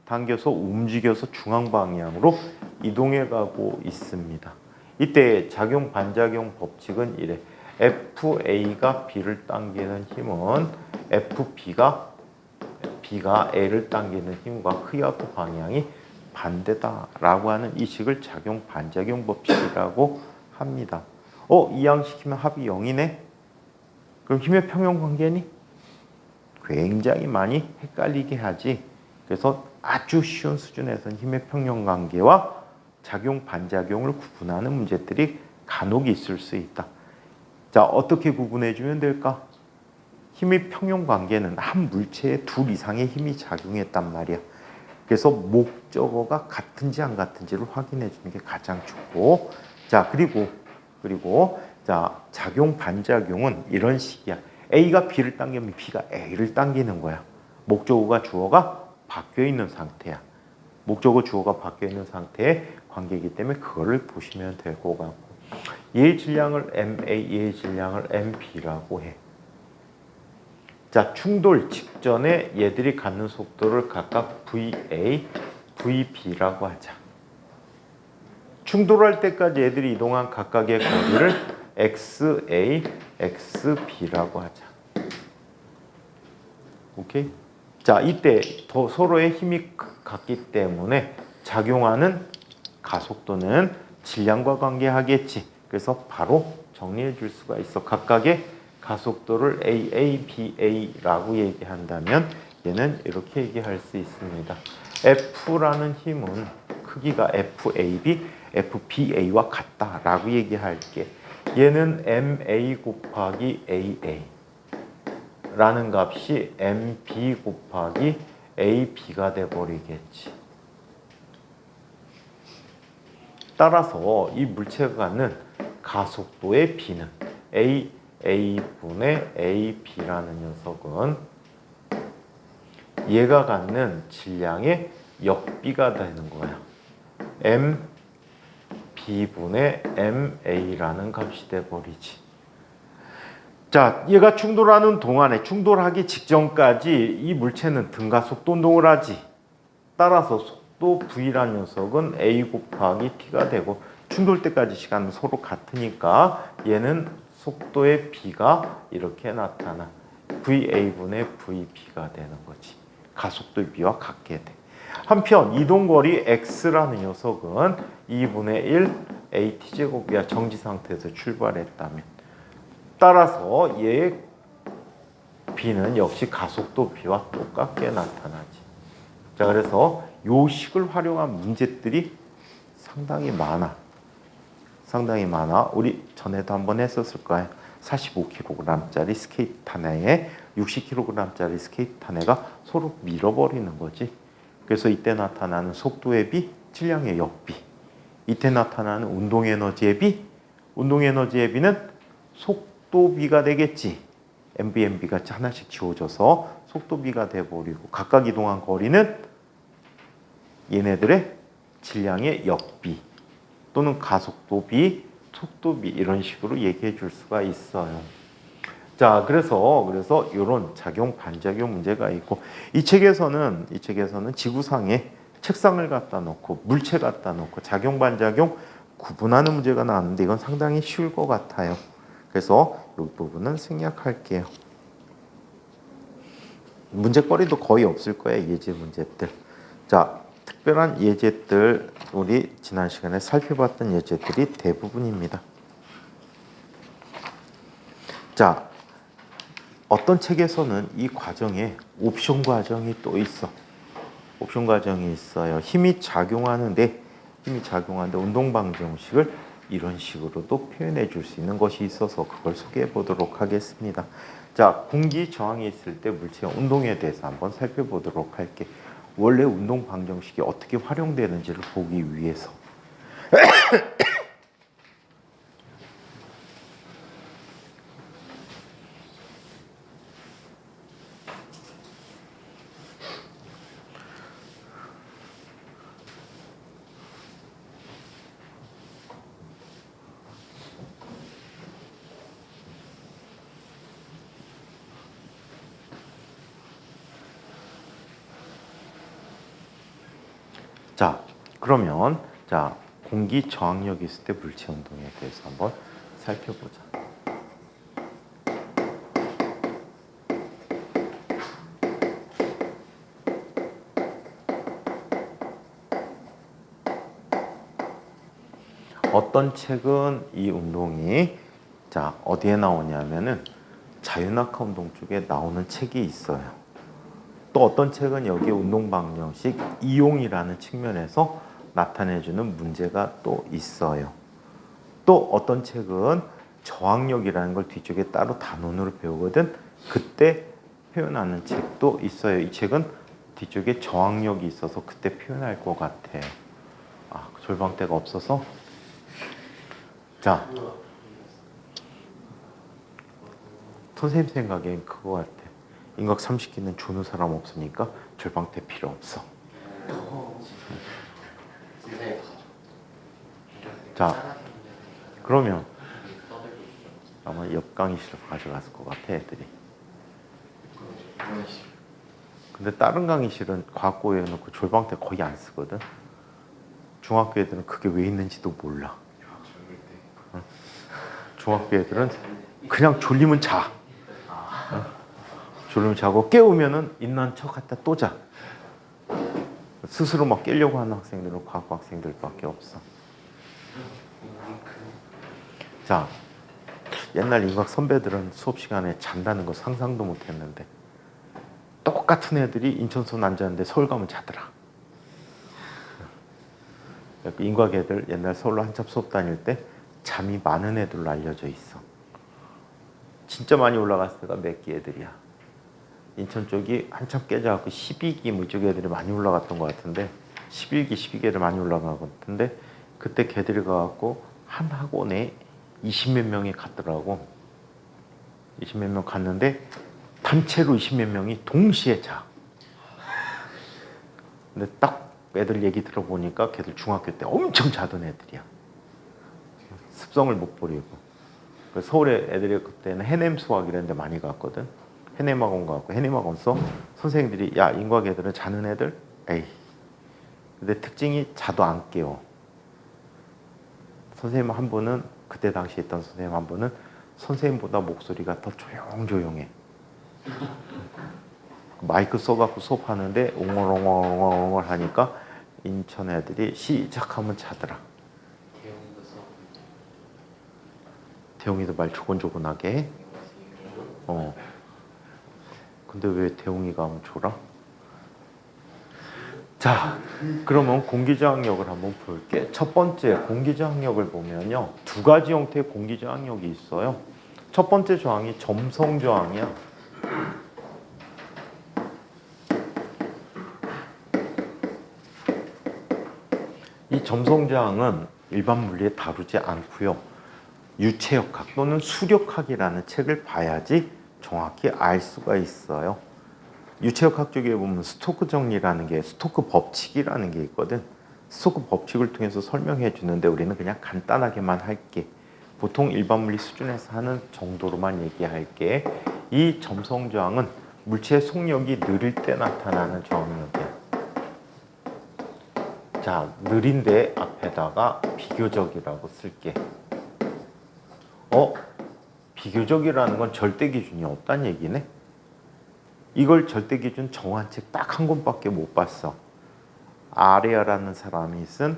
당겨서 움직여서 중앙 방향으로 이동해 가고 있습니다. 이때 작용 반작용 법칙은 이래. FA가 B를 당기는 힘은 B가 A를 당기는 힘과 흐하고 방향이 반대다라고 하는 이 식을 작용 반작용 법칙이라고 합니다. 이항시키면 합이 0이네? 그럼 힘의 평형 관계니? 굉장히 많이 헷갈리게 하지. 그래서 아주 쉬운 수준에서는 힘의 평형 관계와 작용 반작용을 구분하는 문제들이 간혹 있을 수 있다. 자, 어떻게 구분해 주면 될까? 힘의 평형 관계는 한 물체에 둘 이상의 힘이 작용했단 말이야. 그래서 목적어가 같은지 안 같은지를 확인해 주는 게 가장 좋고, 자, 그리고 자, 작용 반작용은 이런 식이야. A가 B를 당기면 B가 A를 당기는 거야. 목적어가 주어가 바뀌어 있는 상태야. 목적어 주어가 바뀌어 있는 상태의 관계이기 때문에 그거를 보시면 될 것 같고, 얘의 질량을 MA, 얘의 질량을 MB라고 해. 자, 충돌 직전에 얘들이 갖는 속도를 각각 VA, VB라고 하자. 충돌할 때까지 얘들이 이동한 각각의 거리를 XA, XB라고 하자. 오케이? 자, 이때 더 서로의 힘이 같기 때문에 작용하는 가속도는 질량과 관계하겠지. 그래서 바로 정리해 줄 수가 있어. 각각의 가속도를 AA, BA라고 얘기한다면 얘는 이렇게 얘기할 수 있습니다. F라는 힘은 크기가 FAB, FBA와 같다라고 얘기할게. 얘는 MA 곱하기 AA 라는 값이 MB 곱하기 AB가 돼버리겠지. 따라서 이 물체가 갖는 가속도의 B는 AA분의 AB라는 녀석은 얘가 갖는 질량의 역비가 되는 거야. MB분의 MA라는 값이 돼버리지. 자, 얘가 충돌하는 동안에 충돌하기 직전까지 이 물체는 등가속도 운동을 하지. 따라서 속도 V라는 녀석은 A 곱하기 T가 되고 충돌 때까지 시간은 서로 같으니까 얘는 속도의 B가 이렇게 나타나. VA분의 VB가 되는 거지. 가속도의 B와 같게 돼. 한편 이동거리 X라는 녀석은 2분의 1 AT제곱이야. 정지 상태에서 출발했다면. 따라서 얘의 B는 역시 가속도 B와 똑같게 나타나지. 자, 그래서 요 식을 활용한 문제들이 상당히 많아. 우리 전에도 한번 했었을 거예요. 45kg짜리 스케이트 한 해에 60kg짜리 스케이트 한 해가 서로 밀어버리는 거지. 그래서 이때 나타나는 속도의 비, 질량의 역비. 이때 나타나는 운동에너지의 비, 운동에너지의 비는 속도비가 되겠지. MB가 하나씩 지워져서 속도비가 돼버리고 각각 이동한 거리는 얘네들의 질량의 역비 또는 가속도비, 속도비 이런 식으로 얘기해 줄 수가 있어요. 자, 그래서 이런 작용, 반작용 문제가 있고 이 책에서는 지구상에 책상을 갖다 놓고 물체 갖다 놓고 작용, 반작용 구분하는 문제가 나왔는데 이건 상당히 쉬울 것 같아요. 그래서 이 부분은 생략할게요. 문제거리도 거의 없을 거예요. 예제 문제들. 자, 특별한 예제들 우리 지난 시간에 살펴봤던 예제들이 대부분입니다. 자, 어떤 책에서는 이 과정에 옵션 과정이 또 있어. 옵션 과정이 있어요. 힘이 작용하는데 운동 방정식을 이런 식으로도 표현해 줄 수 있는 것이 있어서 그걸 소개해 보도록 하겠습니다. 자, 공기 저항이 있을 때 물체의 운동에 대해서 한번 살펴보도록 할게. 원래 운동 방정식이 어떻게 활용되는지를 보기 위해서. 자, 그러면 공기 저항력이 있을 때 물체 운동에 대해서 한번 살펴보자. 어떤 책은 이 운동이 어디에 나오냐면은 자유낙하 운동 쪽에 나오는 책이 있어요. 또 어떤 책은 여기 운동 방정식 이용이라는 측면에서 나타내주는 문제가 또 있어요. 또 어떤 책은 저항력이라는 걸 뒤쪽에 따로 단원으로 배우거든. 그때 표현하는 책도 있어요. 이 책은 뒤쪽에 저항력이 있어서 그때 표현할 것 같아요. 절방대가 없어서. 자, 선생님 생각엔 그거 같아. 인각 30기는 주는 사람 없으니까 절방대 필요 없어. 자, 그러면 아마 옆 강의실로 가져갔을 것 같아, 애들이. 근데 다른 강의실은 과학고에 놓고 절방대 거의 안 쓰거든. 중학교 애들은 그게 왜 있는지도 몰라. 중학교 애들은 그냥 졸리면 자. 졸리면 자고 깨우면은 있는 척 하다 또 자. 스스로 막 깨려고 하는 학생들은 과거 학생들밖에 없어. 자, 옛날 인과학 선배들은 수업 시간에 잔다는 거 상상도 못 했는데 똑같은 애들이 인천수는 앉았는데 서울 가면 자더라. 인과학 애들 옛날 서울로 한참 수업 다닐 때 잠이 많은 애들로 알려져 있어. 진짜 많이 올라갔을 때가 몇 기 애들이야. 인천 쪽이 한참 깨져갖고 12기 뭐 이쪽 애들이 많이 올라갔던 것 같은데 11기, 12기 애들 많이 올라간 것 같은데 그때 걔들이 가갖고 한 학원에 20몇 명이 갔더라고. 20몇 명 갔는데 단체로 20몇 명이 동시에 자. 근데 딱 애들 얘기 들어보니까 걔들 중학교 때 엄청 자던 애들이야. 습성을 못 버리고. 서울에 애들이 그때는 해냄 수학 이런 데 많이 갔거든. 해냄학원 가고 해냄학원서 선생님들이 야 인과학 애들은 자는 애들? 에이. 근데 특징이 자도 안 깨워. 선생님 한 분은 그때 당시에 있던 선생님 한 분은 선생님보다 목소리가 더 조용조용해. 마이크 써갖고 수업하는데 옹얼옹얼옹얼 하니까 인천 애들이 시작하면 자더라. 대웅이도 말 조곤조곤하게 해? 근데 왜 대웅이가 하면 졸아? 자, 그러면 공기저항력을 한번 볼게. 첫 번째 공기저항력을 보면요. 두 가지 형태의 공기저항력이 있어요. 첫 번째 저항이 점성저항이야. 이 점성저항은 일반 물리에 다루지 않고요. 유체역학 또는 수력학이라는 책을 봐야지 정확히 알 수가 있어요. 유체역학 쪽에 보면 스토크 정리라는 게 스토크 법칙이라는 게 있거든. 스토크 법칙을 통해서 설명해 주는데 우리는 그냥 간단하게만 할게. 보통 일반 물리 수준에서 하는 정도로만 얘기할게. 이 점성저항은 물체의 속력이 느릴 때 나타나는 저항력이야. 자, 느린데 앞에다가 비교적이라고 쓸게. 비교적이라는 건 절대 기준이 없다는 얘기네. 이걸 절대 기준 정한 책 딱 한 권밖에 못 봤어. 아레아라는 사람이 쓴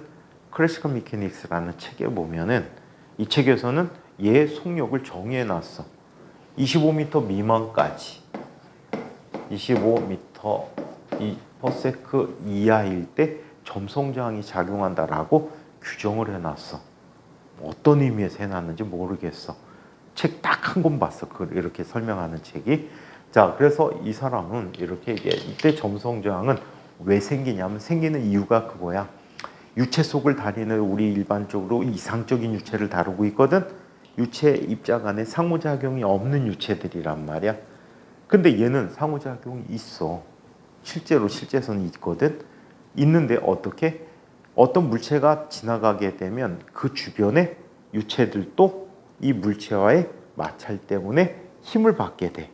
클래시컬 미케닉스라는 책에 보면은 이 책에서는 얘 속력을 정의해 놨어. 25m 미만까지 25m 퍼세크 이하일 때 점성저항이 작용한다라고 규정을 해놨어. 어떤 의미에서 해놨는지 모르겠어. 책 딱 한 권 봤어. 이렇게 설명하는 책이. 자, 그래서 이 사람은 이렇게 얘기해. 이때 점성저항은 왜 생기냐면 생기는 이유가 그거야. 유체 속을 다니는 우리 일반적으로 이상적인 유체를 다루고 있거든. 유체 입자 간에 상호작용이 없는 유체들이란 말이야. 근데 얘는 상호작용이 있어. 실제로는 있거든. 있는데 어떻게? 어떤 물체가 지나가게 되면 그 주변의 유체들도 이 물체와의 마찰 때문에 힘을 받게 돼.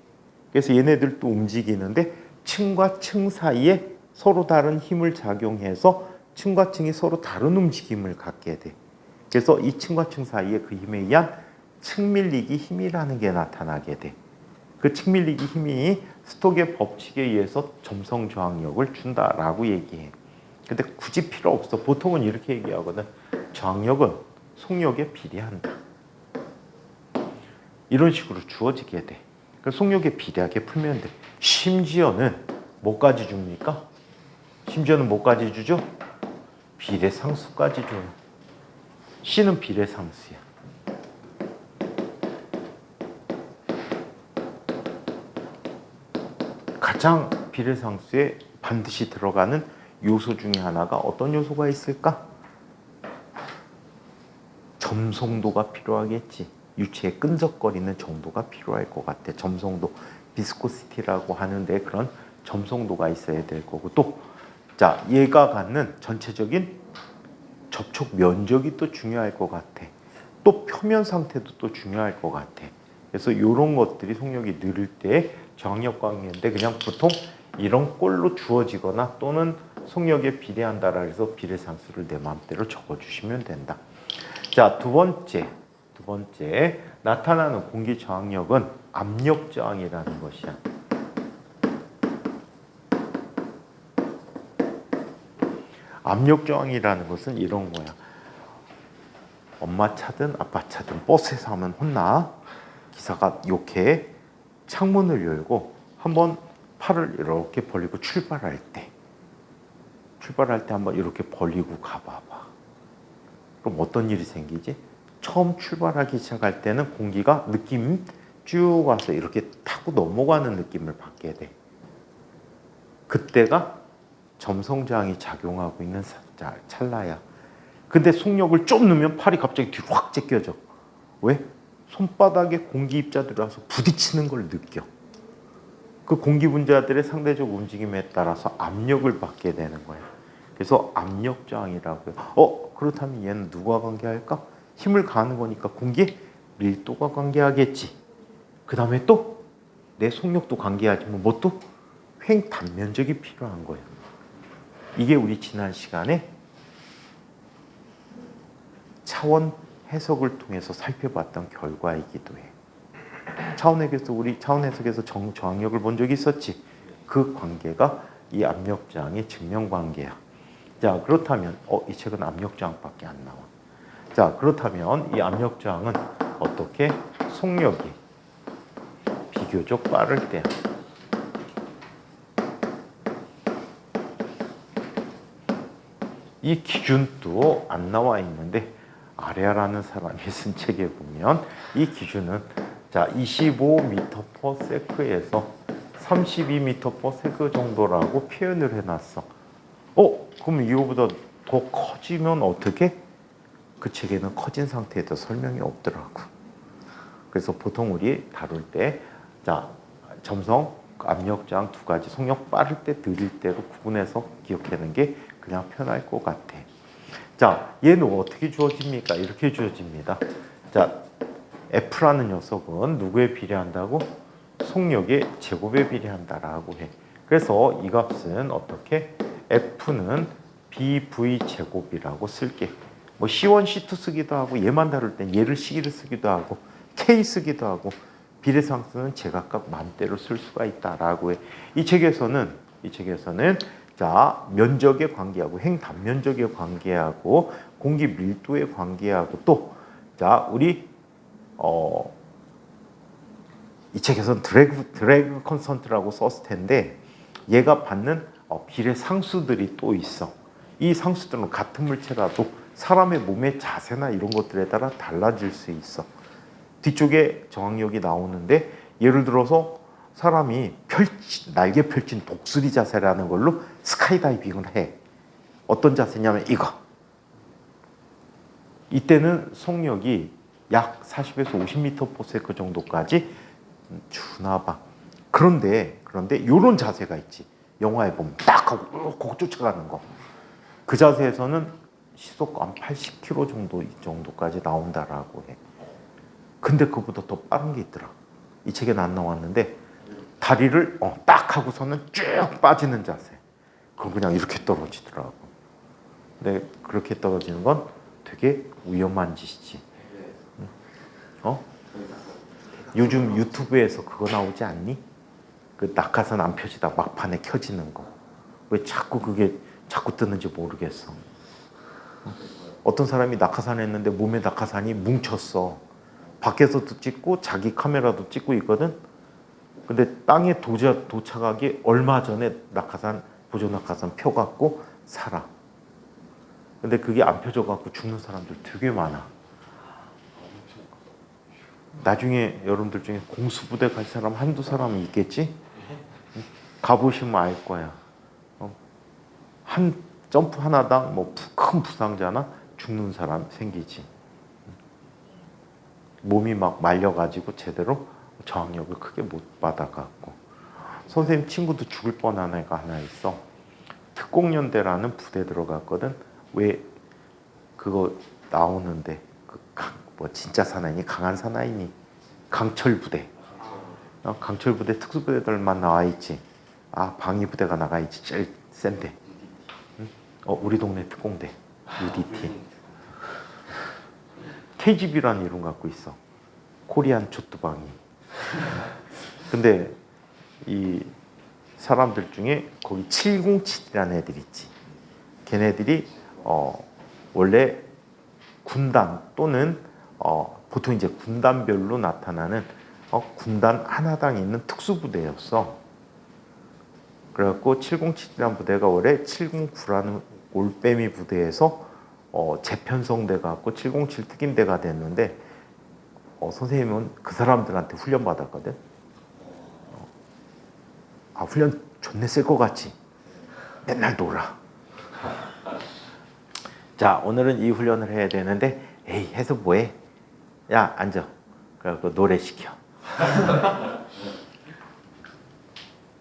그래서 얘네들도 움직이는데 층과 층 사이에 서로 다른 힘을 작용해서 층과 층이 서로 다른 움직임을 갖게 돼. 그래서 이 층과 층 사이에 그 힘에 의한 측밀리기 힘이라는 게 나타나게 돼. 그 측밀리기 힘이 스톡의 법칙에 의해서 점성저항력을 준다라고 얘기해. 근데 굳이 필요 없어. 보통은 이렇게 얘기하거든. 저항력은 속력에 비례한다. 이런 식으로 주어지게 돼. 그 속력에 비례하게 풀면 돼. 심지어는 뭐까지 줍니까? 심지어는 뭐까지 주죠? 비례상수까지 줘요. C는 비례상수야. 가장 비례상수에 반드시 들어가는 요소 중에 하나가 어떤 요소가 있을까? 점성도가 필요하겠지. 유체의 끈적거리는 정도가 필요할 것 같아. 점성도, 비스코시티라고 하는데 그런 점성도가 있어야 될 거고 또 자, 얘가 갖는 전체적인 접촉 면적이 또 중요할 것 같아. 또 표면 상태도 또 중요할 것 같아. 그래서 이런 것들이 속력이 느릴 때 저항력 관계인데 그냥 보통 이런 꼴로 주어지거나 또는 속력에 비례한다라 해서 비례상수를 내 마음대로 적어주시면 된다. 자, 두 번째 두 번째, 나타나는 공기 저항력은 압력 저항이라는 것이야. 압력 저항이라는 것은 이런 거야. 엄마 차든 아빠 차든 버스에서 하면 혼나. 기사가 욕해. 창문을 열고 한번 팔을 이렇게 벌리고 출발할 때 한번 이렇게 벌리고 가봐봐. 그럼 어떤 일이 생기지? 처음 출발하기 시작할 때는 공기가 느낌 쭉 와서 이렇게 타고 넘어가는 느낌을 받게 돼. 그때가 점성저항이 작용하고 있는 찰나야. 근데 속력을 좀 넣으면 팔이 갑자기 뒤로 확 제껴져. 왜? 손바닥에 공기 입자들이 와서 부딪히는 걸 느껴. 그 공기 분자들의 상대적 움직임에 따라서 압력을 받게 되는 거야. 그래서 압력 저항이라고 해요. 그렇다면 얘는 누가 관계할까? 힘을 가하는 거니까 공기의 밀도가 관계하겠지. 그 다음에 또 내 속력도 관계하지만 뭐 또 횡 단면적이 필요한 거예요. 이게 우리 지난 시간에 차원 해석을 통해서 살펴봤던 결과이기도 해. 차원 해석에서 저항력을 본 적이 있었지. 그 관계가 이 압력 저항의 증명 관계야. 자, 그렇다면 이 책은 압력 저항밖에 안 나와. 자, 그렇다면 이 압력 저항은 어떻게 속력이 비교적 빠를 때 이 기준도 안 나와 있는데 아레아라는 사람이 쓴 책에 보면 이 기준은 자 25m/s에서 32m/s 정도라고 표현을 해놨어. 그럼 이거보다 더 커지면 어떻게? 그 책에는 커진 상태에도 설명이 없더라고. 그래서 보통 우리 다룰 때 자 점성, 압력 저항 두 가지 속력 빠를 때 느릴 때로 구분해서 기억하는 게 그냥 편할 것 같아. 자, 얘는 어떻게 주어집니까? 이렇게 주어집니다. 자, F라는 녀석은 누구에 비례한다고? 속력의 제곱에 비례한다라고 해. 그래서 이 값은 어떻게? F는 BV 제곱이라고 쓸게. 뭐 C1, C2 쓰기도 하고 얘만 다룰 땐 얘를 C를 쓰기도 하고 K 쓰기도 하고 비례상수는 제각각 맘대로 쓸 수가 있다라고 해. 이 책에서는 자 면적에 관계하고 행 단면적에 관계하고 공기 밀도에 관계하고 또 자 우리 이 책에서는 드래그 컨스턴트라고 썼을 텐데 얘가 받는 비례 상수들이 또 있어. 이 상수들은 같은 물체라도 사람의 몸의 자세나 이런 것들에 따라 달라질 수 있어. 뒤쪽에 저항력이 나오는데 예를 들어서 사람이 날개 펼친 독수리 자세라는 걸로 스카이다이빙을 해. 어떤 자세냐면 이거. 이때는 속력이 약 40에서 50m/s 정도까지 주나 봐. 그런데 이런 자세가 있지. 영화에 보면 딱 하고 꼭 쫓아가는 거. 그 자세에서는 시속 한 80km 정도까지 나온다라고 해. 근데 그보다 더 빠른 게 있더라. 이 책에는 안 나왔는데 다리를 딱 하고서는 쭉 빠지는 자세. 그건 그냥 이렇게 떨어지더라고. 근데 그렇게 떨어지는 건 되게 위험한 짓이지. 요즘 유튜브에서 그거 나오지 않니? 그 낙하산 안 펴지다 막판에 켜지는 거. 왜 자꾸 그게 자꾸 뜨는지 모르겠어. 어떤 사람이 낙하산 했는데 몸에 낙하산이 뭉쳤어. 밖에서도 찍고 자기 카메라도 찍고 있거든. 근데 땅에 도착하기 얼마 전에 보조 낙하산 펴갖고 살아. 근데 그게 안 펴져갖고 죽는 사람들 되게 많아. 나중에 여러분들 중에 공수부대 갈 사람 한두 사람은 있겠지? 가보시면 알 거야. 한 점프 하나당 뭐 큰 부상자나 죽는 사람 생기지. 몸이 막 말려가지고 제대로 저항력을 크게 못 받아갖고. 선생님 친구도 죽을 뻔한 애가 하나 있어. 특공연대라는 부대 들어갔거든. 왜 그거 나오는데 뭐 진짜 사나이니 강한 사나이니 강철부대. 강철부대 특수부대들만 나와 있지. 방위부대가 나가 있지. 제일 센데. 우리 동네 특공대 UDT. KGB라는 이름 갖고 있어. 코리안 초뚜방이. 근데 이 사람들 중에 거기 707이라는 애들 있지. 걔네들이 원래 군단 또는 보통 이제 군단별로 나타나는 군단 하나당 있는 특수부대였어. 그래갖고 707이라는 부대가 원래 709라는 올빼미 부대에서 재편성돼 갖고 707 특임대가 됐는데 선생님은 그 사람들한테 훈련 받았거든. 훈련 존내 셀 것 같지? 맨날 놀아. 자, 오늘은 이 훈련을 해야 되는데 에이 해서 뭐해? 야 앉아. 그래갖고 노래 시켜.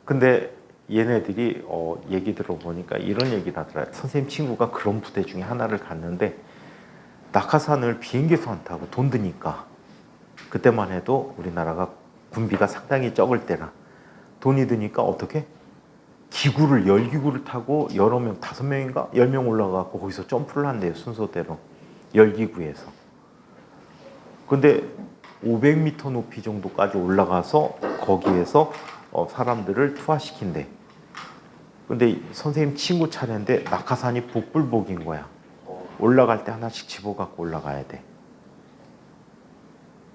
근데 얘네들이 얘기 들어보니까 이런 얘기를 하더라. 선생님 친구가 그런 부대 중에 하나를 갔는데 낙하산을 비행기에서 안 타고 돈 드니까 그때만 해도 우리나라가 군비가 상당히 적을 때라 돈이 드니까 어떻게? 기구를 열기구를 타고 여러 명 5명인가 10명 올라가고 거기서 점프를 한대요. 순서대로 열기구에서. 근데 500m 높이 정도까지 올라가서 거기에서 사람들을 투하시킨대. 근데 선생님 친구 차례인데 낙하산이 복불복인 거야. 올라갈 때 하나씩 집어갖고 올라가야 돼.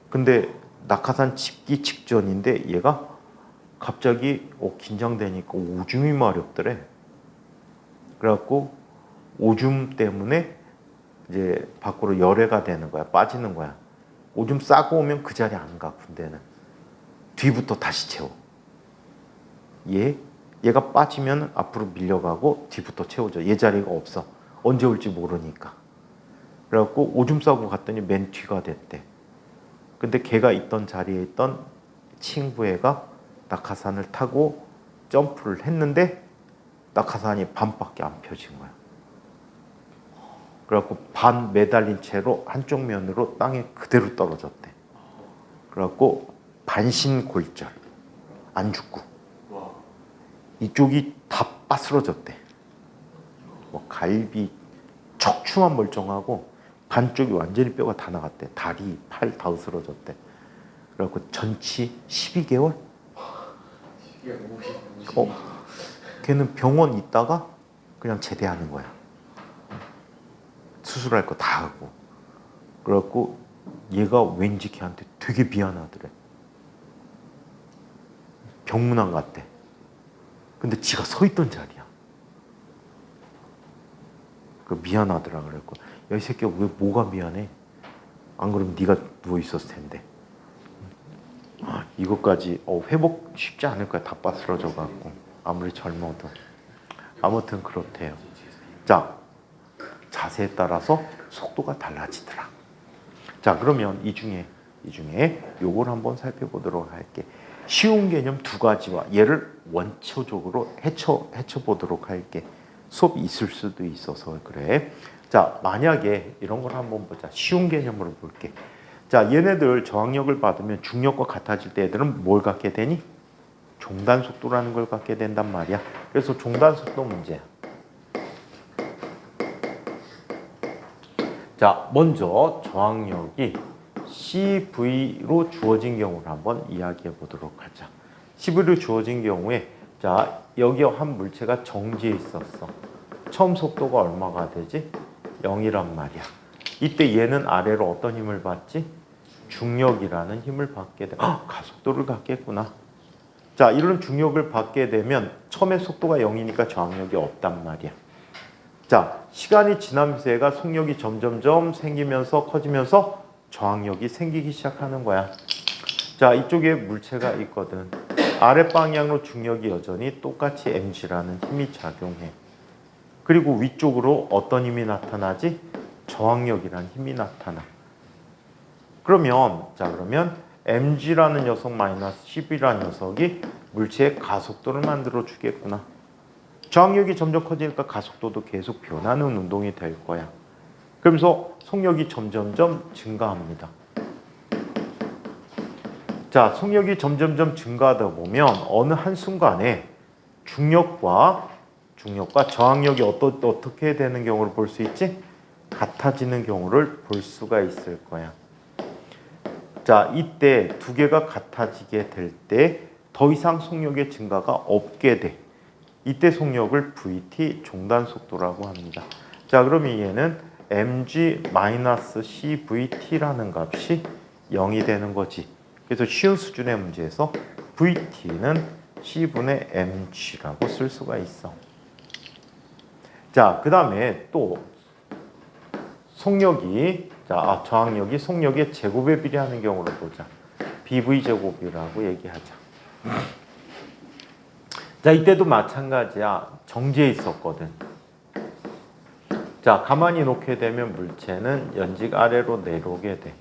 근데 낙하산 집기 직전인데 얘가 갑자기 긴장되니까 오줌이 마렵더래. 그래갖고 오줌 때문에 이제 밖으로 열애가 되는 거야. 빠지는 거야. 오줌 싸고 오면 그 자리에 안 가. 군대는 뒤부터 다시 채워. 얘가 빠지면 앞으로 밀려가고 뒤부터 채워져. 얘 자리가 없어. 언제 올지 모르니까. 그래갖고 오줌 싸고 갔더니 맨 뒤가 됐대. 근데 걔가 있던 자리에 있던 친구애가 낙하산을 타고 점프를 했는데 낙하산이 반밖에 안 펴진 거야. 그래갖고 반 매달린 채로 한쪽 면으로 땅에 그대로 떨어졌대. 그래갖고 반신골절, 안 죽고 이쪽이 다 빠스러졌대. 갈비, 척추만 멀쩡하고 반쪽이 완전히 뼈가 다 나갔대. 다리, 팔 다 으스러졌대. 그래갖고 전치 12개월? 걔는 병원 있다가 그냥 제대하는 거야. 수술할 거 다 하고. 그래갖고 얘가 왠지 걔한테 되게 미안하더래. 병문안 갔대. 근데 지가 서 있던 자리야. 미안하더라. 그랬고 야, 이 새끼야 왜 뭐가 미안해? 안 그러면 네가 누워 있었을 텐데. 이것까지 회복 쉽지 않을 거야. 다 빠스러져 갖고 아무리 젊어도. 아무튼 그렇대요. 자, 자세에 따라서 속도가 달라지더라. 자, 그러면 이 중에 요걸 한번 살펴보도록 할게. 쉬운 개념 2가지와 얘를 원초적으로 헤쳐 보도록 할게. 수업이 있을 수도 있어서 그래. 자, 만약에 이런 걸 한번 보자. 쉬운 개념으로 볼게. 자, 얘네들 저항력을 받으면 중력과 같아질 때 얘들은 뭘 갖게 되니? 종단 속도라는 걸 갖게 된단 말이야. 그래서 종단 속도 문제야. 자, 먼저 저항력이 CV로 주어진 경우를 한번 이야기해 보도록 하자. CV로 주어진 경우에 자, 여기 한 물체가 정지해 있었어. 처음 속도가 얼마가 되지? 0이란 말이야. 이때 얘는 아래로 어떤 힘을 받지? 중력이라는 힘을 받게 돼. 가속도를 갖겠구나. 자, 이런 중력을 받게 되면 처음에 속도가 0이니까 저항력이 없단 말이야. 자, 시간이 지나면서 얘가 속력이 점점점 생기면서 커지면서 저항력이 생기기 시작하는 거야. 자, 이쪽에 물체가 있거든. 아랫방향으로 중력이 여전히 똑같이 mg라는 힘이 작용해. 그리고 위쪽으로 어떤 힘이 나타나지? 저항력이라는 힘이 나타나. 그러면 mg라는 녀석 마이너스 10이라는 녀석이 물체의 가속도를 만들어 주겠구나. 저항력이 점점 커지니까 가속도도 계속 변하는 운동이 될 거야. 그러면서 속력이 점점점 증가합니다. 자, 속력이 점점점 증가하다 보면 어느 한순간에 중력과 저항력이 어떻게 되는 경우를 볼 수 있지? 같아지는 경우를 볼 수가 있을 거야. 자, 이때 두 개가 같아지게 될 때 더 이상 속력의 증가가 없게 돼. 이때 속력을 VT 종단 속도라고 합니다. 자, 그러면 얘는 mg-cvt라는 값이 0이 되는 거지. 그래서 쉬운 수준의 문제에서 VT는 C분의 mg라고 쓸 수가 있어. 자, 그 다음에 또 속력이, 저항력이 속력의 제곱에 비례하는 경우를 보자. BV 제곱이라고 얘기하자. 자, 이때도 마찬가지야. 정지해 있었거든. 자, 가만히 놓게 되면 물체는 연직 아래로 내려오게 돼.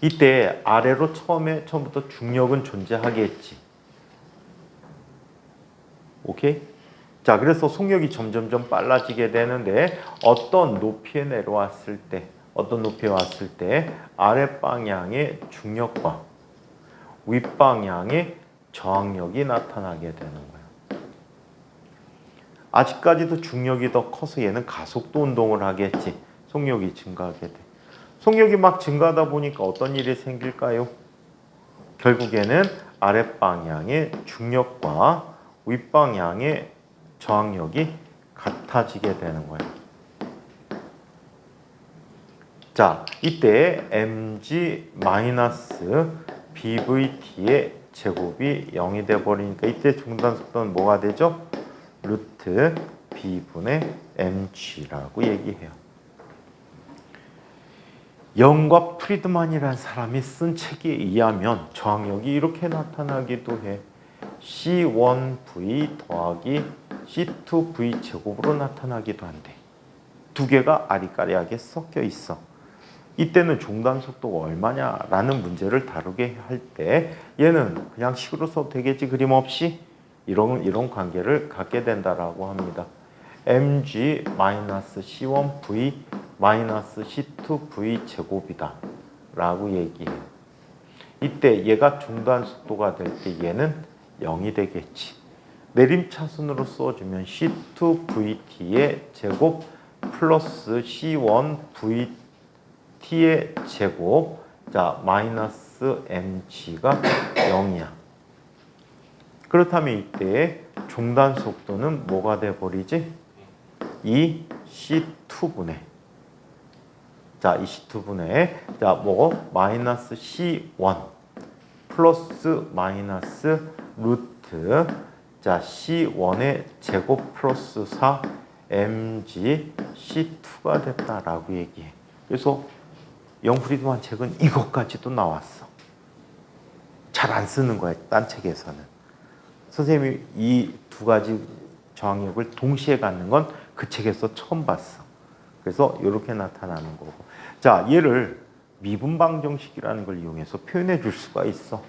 이때 아래로 처음부터 중력은 존재하겠지. 오케이? 자, 그래서 속력이 점점점 빨라지게 되는데 어떤 높이에 내려왔을 때, 아랫방향의 중력과 윗방향의 저항력이 나타나게 되는 거야. 아직까지도 중력이 더 커서 얘는 가속도 운동을 하겠지. 속력이 증가하게 돼. 속력이 막 증가하다 보니까 어떤 일이 생길까요? 결국에는 아랫방향의 중력과 윗방향의 저항력이 같아지게 되는 거예요. 자, 이때 mg-bvt의 제곱이 0이 돼버리니까 이때 중단 속도는 뭐가 되죠? 루트 b분의 mg라고 얘기해요. 영과 프리드만이라는 사람이 쓴 책에 의하면 저항력이 이렇게 나타나기도 해. C1V 더하기 C2V 제곱으로 나타나기도 한대. 두 개가 아리까리하게 섞여 있어. 이때는 종단 속도가 얼마냐라는 문제를 다루게 할 때 얘는 그냥 식으로 써도 되겠지, 그림 없이. 이런 관계를 갖게 된다라고 합니다. mg-c1v -c2v 제곱이다 라고 얘기해. 이때 얘가 중단 속도가 될 때 얘는 0이 되겠지. 내림차순으로 써주면 c2vt의 제곱 플러스 c1vt의 제곱, 자 마이너스 mg가 0이야. 그렇다면 이때 중단 속도는 뭐가 돼버리지? 이 C2분의, 자, 이 C2분의, 자, 마이너스 C1 플러스 마이너스 루트, 자, C1의 제곱 플러스 4 mg C2가 됐다라고 얘기해. 그래서 영프리드만 책은 이것까지도 나왔어. 잘 안 쓰는 거야, 딴 책에서는. 선생님이 이 두 가지 저항력을 동시에 갖는 건 그 책에서 처음 봤어. 그래서 이렇게 나타나는 거고. 자, 얘를 미분방정식이라는 걸 이용해서 표현해 줄 수가 있어.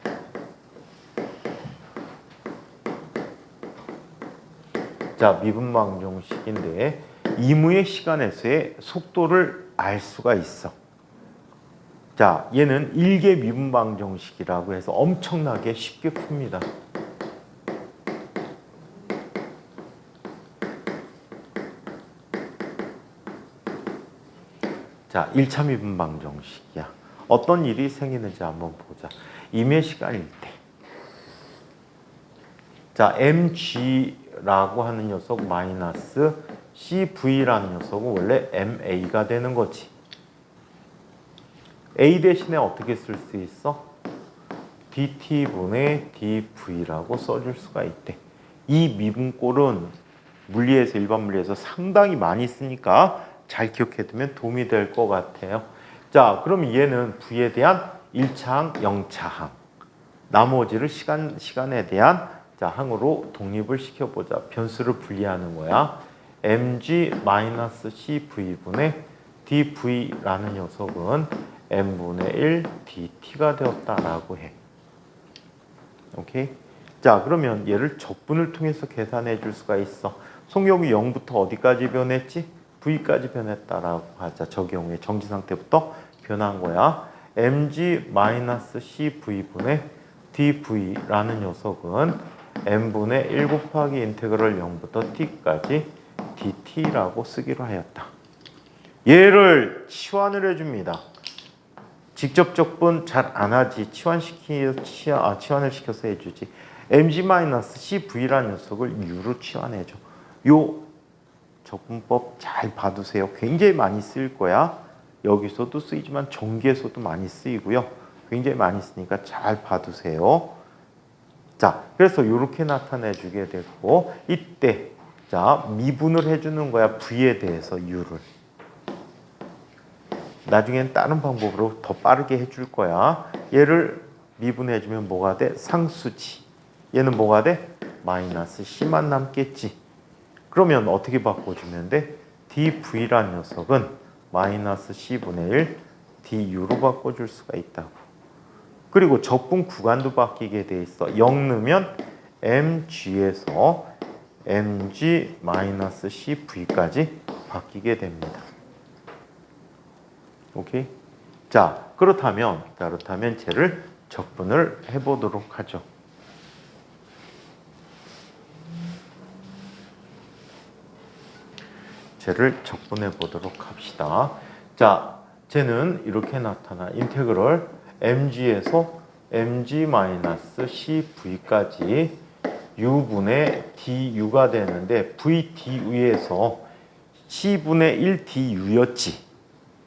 자, 미분방정식인데 이무의 시간에서의 속도를 알 수가 있어. 자, 얘는 일개 미분방정식이라고 해서 엄청나게 쉽게 풉니다. 자, 1차 미분방정식이야. 어떤 일이 생기는지 한번 보자. 임의 시간일 때. 자, mg라고 하는 녀석 마이너스 cv라는 녀석은 원래 ma가 되는 거지. a 대신에 어떻게 쓸 수 있어? dt분의 dv라고 써줄 수가 있대. 이 미분꼴은 물리에서, 일반 물리에서 상당히 많이 쓰니까 잘 기억해두면 도움이 될 것 같아요. 자, 그럼 얘는 V에 대한 1차항, 0차항. 나머지를 시간에 대한 항으로 독립을 시켜보자. 변수를 분리하는 거야. mg-cv분의 dv라는 녀석은 n분의 1 dt가 되었다라고 해. 오케이? 자, 그러면 얘를 적분을 통해서 계산해 줄 수가 있어. 속력이 0부터 어디까지 변했지? V까지 변했다라고 하자. 저 경우에 정지 상태부터 변한 거야. mg-cv분의 dv라는 녀석은 n분의 1 곱하기 인테그럴 0부터 t까지 dt라고 쓰기로 하였다. 얘를 치환을 해줍니다. 직접 적분 잘 안 하지. 치환을 시켜서 해주지. mg-cv라는 녀석을 u로 치환해줘. 요 적분법 잘 봐두세요. 굉장히 많이 쓰일 거야. 여기서도 쓰이지만 전기에서도 많이 쓰이고요. 굉장히 많이 쓰니까 잘 봐두세요. 자, 그래서 이렇게 나타내주게 되고 이때 자 미분을 해주는 거야. V에 대해서 U를. 나중엔 다른 방법으로 더 빠르게 해줄 거야. 얘를 미분해주면 뭐가 돼? 상수지. 얘는 뭐가 돼? 마이너스 C만 남겠지. 그러면 어떻게 바꿔주면 돼? dV라는 녀석은 마이너스 C분의 1 du로 바꿔줄 수가 있다고. 그리고 적분 구간도 바뀌게 돼 있어. 0 넣으면 mg에서 mg-cv까지 바뀌게 됩니다. 오케이? 자, 그렇다면 쟤를 적분을 해보도록 하죠. 쟤를 적분해 보도록 합시다. 자, 쟤는 이렇게 나타나. 인테그럴 mg에서 mg-cv까지 u분의 du가 되는데 v du에서 c분의 1 du였지.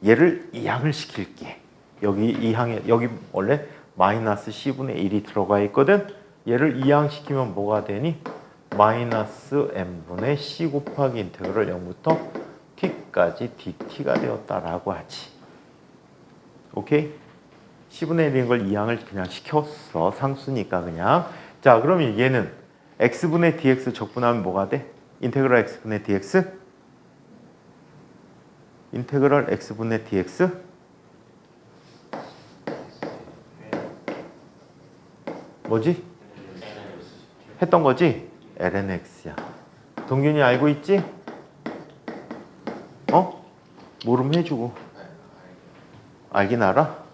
얘를 이항을 시킬게. 여기 원래 마이너스 c분의 1이 들어가 있거든. 얘를 이항시키면 뭐가 되니? 마이너스 m분의 c 곱하기 인테그럴 0부터 t까지 dt가 되었다라고 하지. 오케이? c분의 1인 걸 이항을 그냥 시켰어. 상수니까 그냥. 자, 그러면 얘는 x분의 dx 적분하면 뭐가 돼? 인테그럴 x분의 dx? 인테그럴 x분의 dx? 뭐지? 했던 거지? lnx야. 동균이 알고 있지? 모르면 해주고. 알긴 알아?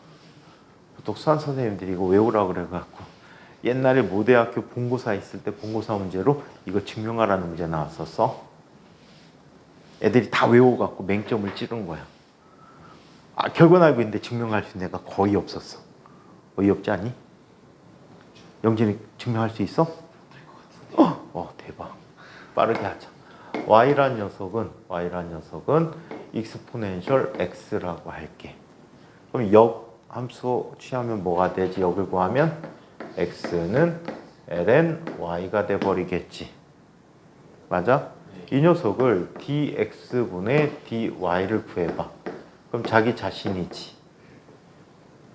보통 수학 선생님들이 이거 외우라고 그래갖고 옛날에 모대학교 본고사 있을 때 본고사 문제로 이거 증명하라는 문제 나왔었어. 애들이 다 외워갖고 맹점을 찌른 거야. 결과는 알고 있는데 증명할 수 있는 애가 거의 없었어. 어이없지 않니? 영진이 증명할 수 있어? 대박. 빠르게 하자. y라는 녀석은 익스포넨셜 x라고 할게. 그럼 역 함수 취하면 뭐가 되지? 역을 구하면 x는 ln y가 돼버리겠지. 맞아? 이 녀석을 dx분의 dy를 구해봐. 그럼 자기 자신이지.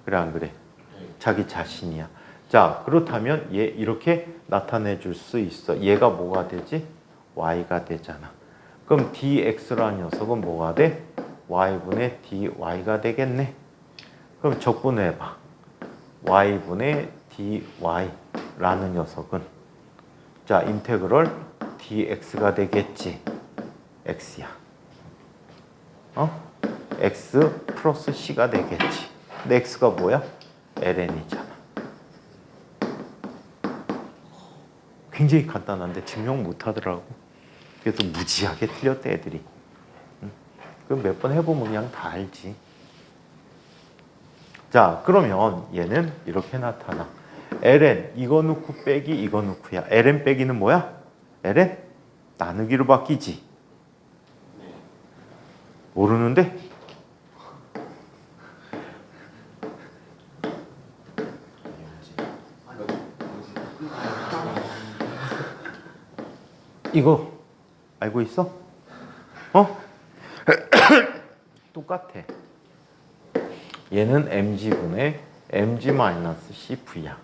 그래 안 그래? 자기 자신이야. 자, 그렇다면 얘 이렇게 나타내 줄 수 있어. 얘가 뭐가 되지? y가 되잖아. 그럼 dx라는 녀석은 뭐가 돼? y분의 dy가 되겠네. 그럼 적분해봐. y분의 dy라는 녀석은 자, 인테그럴 dx가 되겠지. x야. x 플러스 c가 되겠지. 근데 x가 뭐야? ln이잖아. 굉장히 간단한데 증명 못하더라고. 그래서 무지하게 틀렸대 애들이. 그럼 몇 번 해보면 그냥 다 알지. 자, 그러면 얘는 이렇게 나타나. ln 이거 넣고 빼기 이거 넣고야. ln 빼기는 뭐야? ln 나누기로 바뀌지. 모르는데? 이거 알고 있어? 똑같아. 얘는 mg분의 mg-cv야.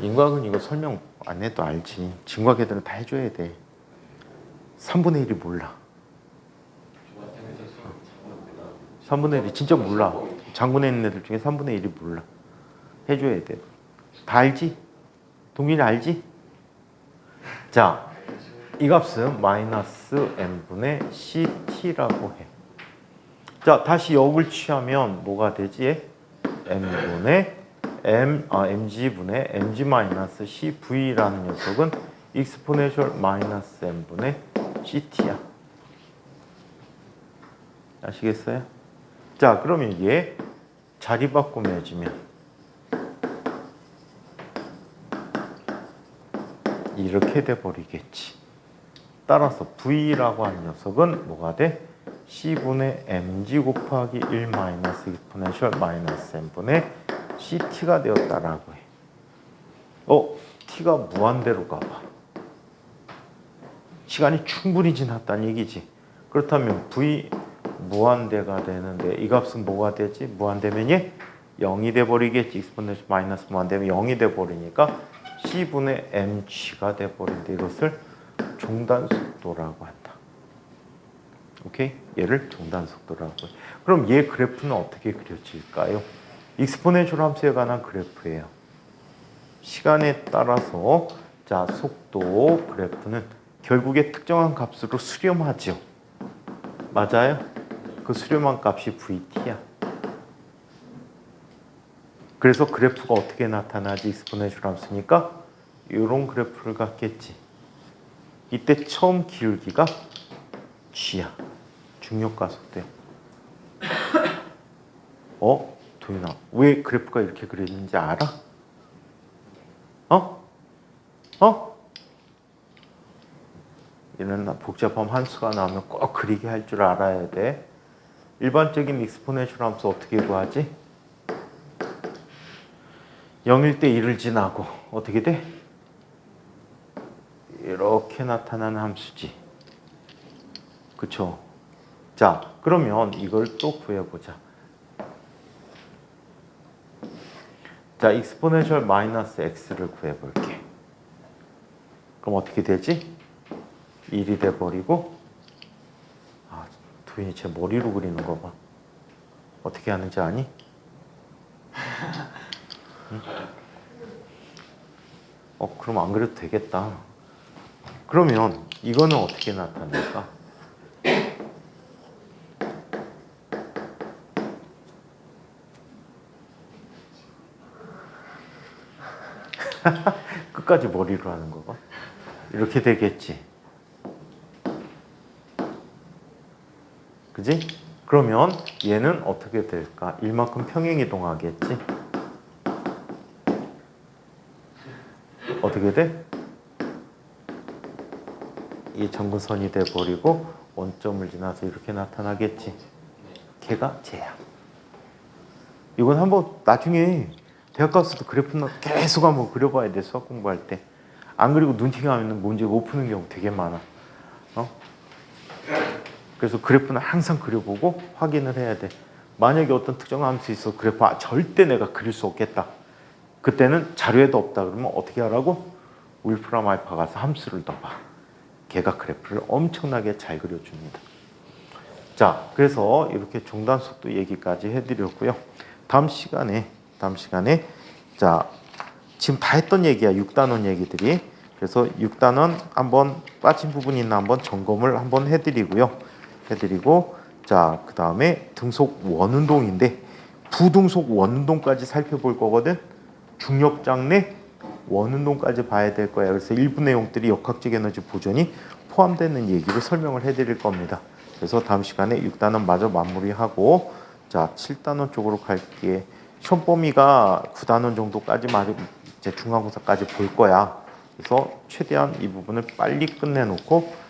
인과학은 이거 설명 안 해도 알지. 진과학 애들은 다 해줘야 돼. 3분의 1이 몰라. 3분의 1이 진짜 몰라. 장군에 있는 애들 중에 3분의 1이 몰라. 해줘야 돼. 다 알지? 동일이 알지? 자, 이 값은 마이너스 m분의 ct라고 해. 자, 다시 역을 취하면 뭐가 되지? mg분의 mg-cv라는 녀석은 익스포넨셜 마이너스 m분의 ct야. 아시겠어요? 자, 그러면 얘 자리 바꾸면해주면 이렇게 돼 버리겠지. 따라서 V라고 하는 녀석은 뭐가 돼? C분의 mg 곱하기 1 마이너스 익스포넨셜 마이너스 n분의 CT가 되었다라고 해. T가 무한대로 가봐. 시간이 충분히 지났다는 얘기지. 그렇다면 V 무한대가 되는데 이 값은 뭐가 되지? 무한대면 얘 0이 돼버리겠지. 익스포넨셜 마이너스 무한대면 0이 돼버리니까 C분의 mg가 돼버린데 이것을 종단속도라고 한다. 오케이? 얘를 종단속도라고 해. 그럼 얘 그래프는 어떻게 그려질까요? 익스포넨셜 함수에 관한 그래프예요. 시간에 따라서 자 속도 그래프는 결국에 특정한 값으로 수렴하죠. 맞아요? 그 수렴한 값이 VT야. 그래서 그래프가 어떻게 나타나지? 익스포넨셜 함수니까 이런 그래프를 갖겠지. 이때 처음 기울기가 G야. 중력가 속도야. 도윤아, 왜 그래프가 이렇게 그려지는지 알아? 이런 복잡한 함수가 나오면 꼭 그리게 할 줄 알아야 돼. 일반적인 익스포넨셜 함수 어떻게 구하지? 0일 때 1을 지나고 어떻게 돼? 이렇게 나타나는 함수지. 그쵸? 자, 그러면 이걸 또 구해보자. 자, 익스포넨셜 마이너스 x를 구해볼게. 그럼 어떻게 되지? 1이 돼버리고, 도인이 제 머리로 그리는 거 봐. 어떻게 하는지 아니? 응? 그럼 안 그래도 되겠다. 그러면 이거는 어떻게 나타날까? 끝까지 머리로 하는 거 봐. 이렇게 되겠지. 그지? 그러면 얘는 어떻게 될까? 이만큼 평행이동하겠지? 어떻게 돼? 이 점근선이 돼버리고 원점을 지나서 이렇게 나타나겠지? 걔가 쟤야. 이건 한번 나중에 대학 가서도 그래프는 계속 한번 그려봐야 돼. 수학 공부할 때. 안 그리고 눈팅하면 문제 못 푸는 경우 되게 많아. 그래서 그래프는 항상 그려보고 확인을 해야 돼. 만약에 어떤 특정 함수 있어 그래프 절대 내가 그릴 수 없겠다. 그때는 자료에도 없다 그러면 어떻게 하라고? 울프람 알파 가서 함수를 넣어봐. 걔가 그래프를 엄청나게 잘 그려줍니다. 자, 그래서 이렇게 종단속도 얘기까지 해드렸고요. 다음 시간에 자 지금 다 했던 얘기야. 6단원 얘기들이. 그래서 6단원 한번 빠진 부분이 있나 한번 점검을 한번 해드리고 자 그 다음에 등속 원운동인데 부등속 원운동까지 살펴볼 거거든. 중력장래 원운동까지 봐야 될 거야. 그래서 일부 내용들이 역학적 에너지 보존이 포함되는 얘기를 설명을 해드릴 겁니다. 그래서 다음 시간에 6단원 마저 마무리하고 자 7단원 쪽으로 갈게. 시험 범위가 9단원 정도까지 이제 중간고사까지 볼 거야. 그래서 최대한 이 부분을 빨리 끝내놓고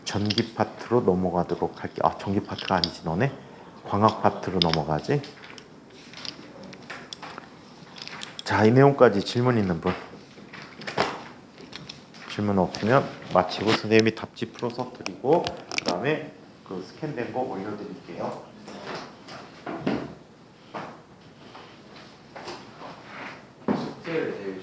전기 파트로 넘어가도록 할게. 전기 파트가 아니지 너네. 광학 파트로 넘어가지. 자, 이 내용까지 질문 있는 분? 질문 없으면 마치고 선생님이 답지 풀어서 드리고 그 다음에 그 스캔된 거 올려드릴게요. 숙제를 제일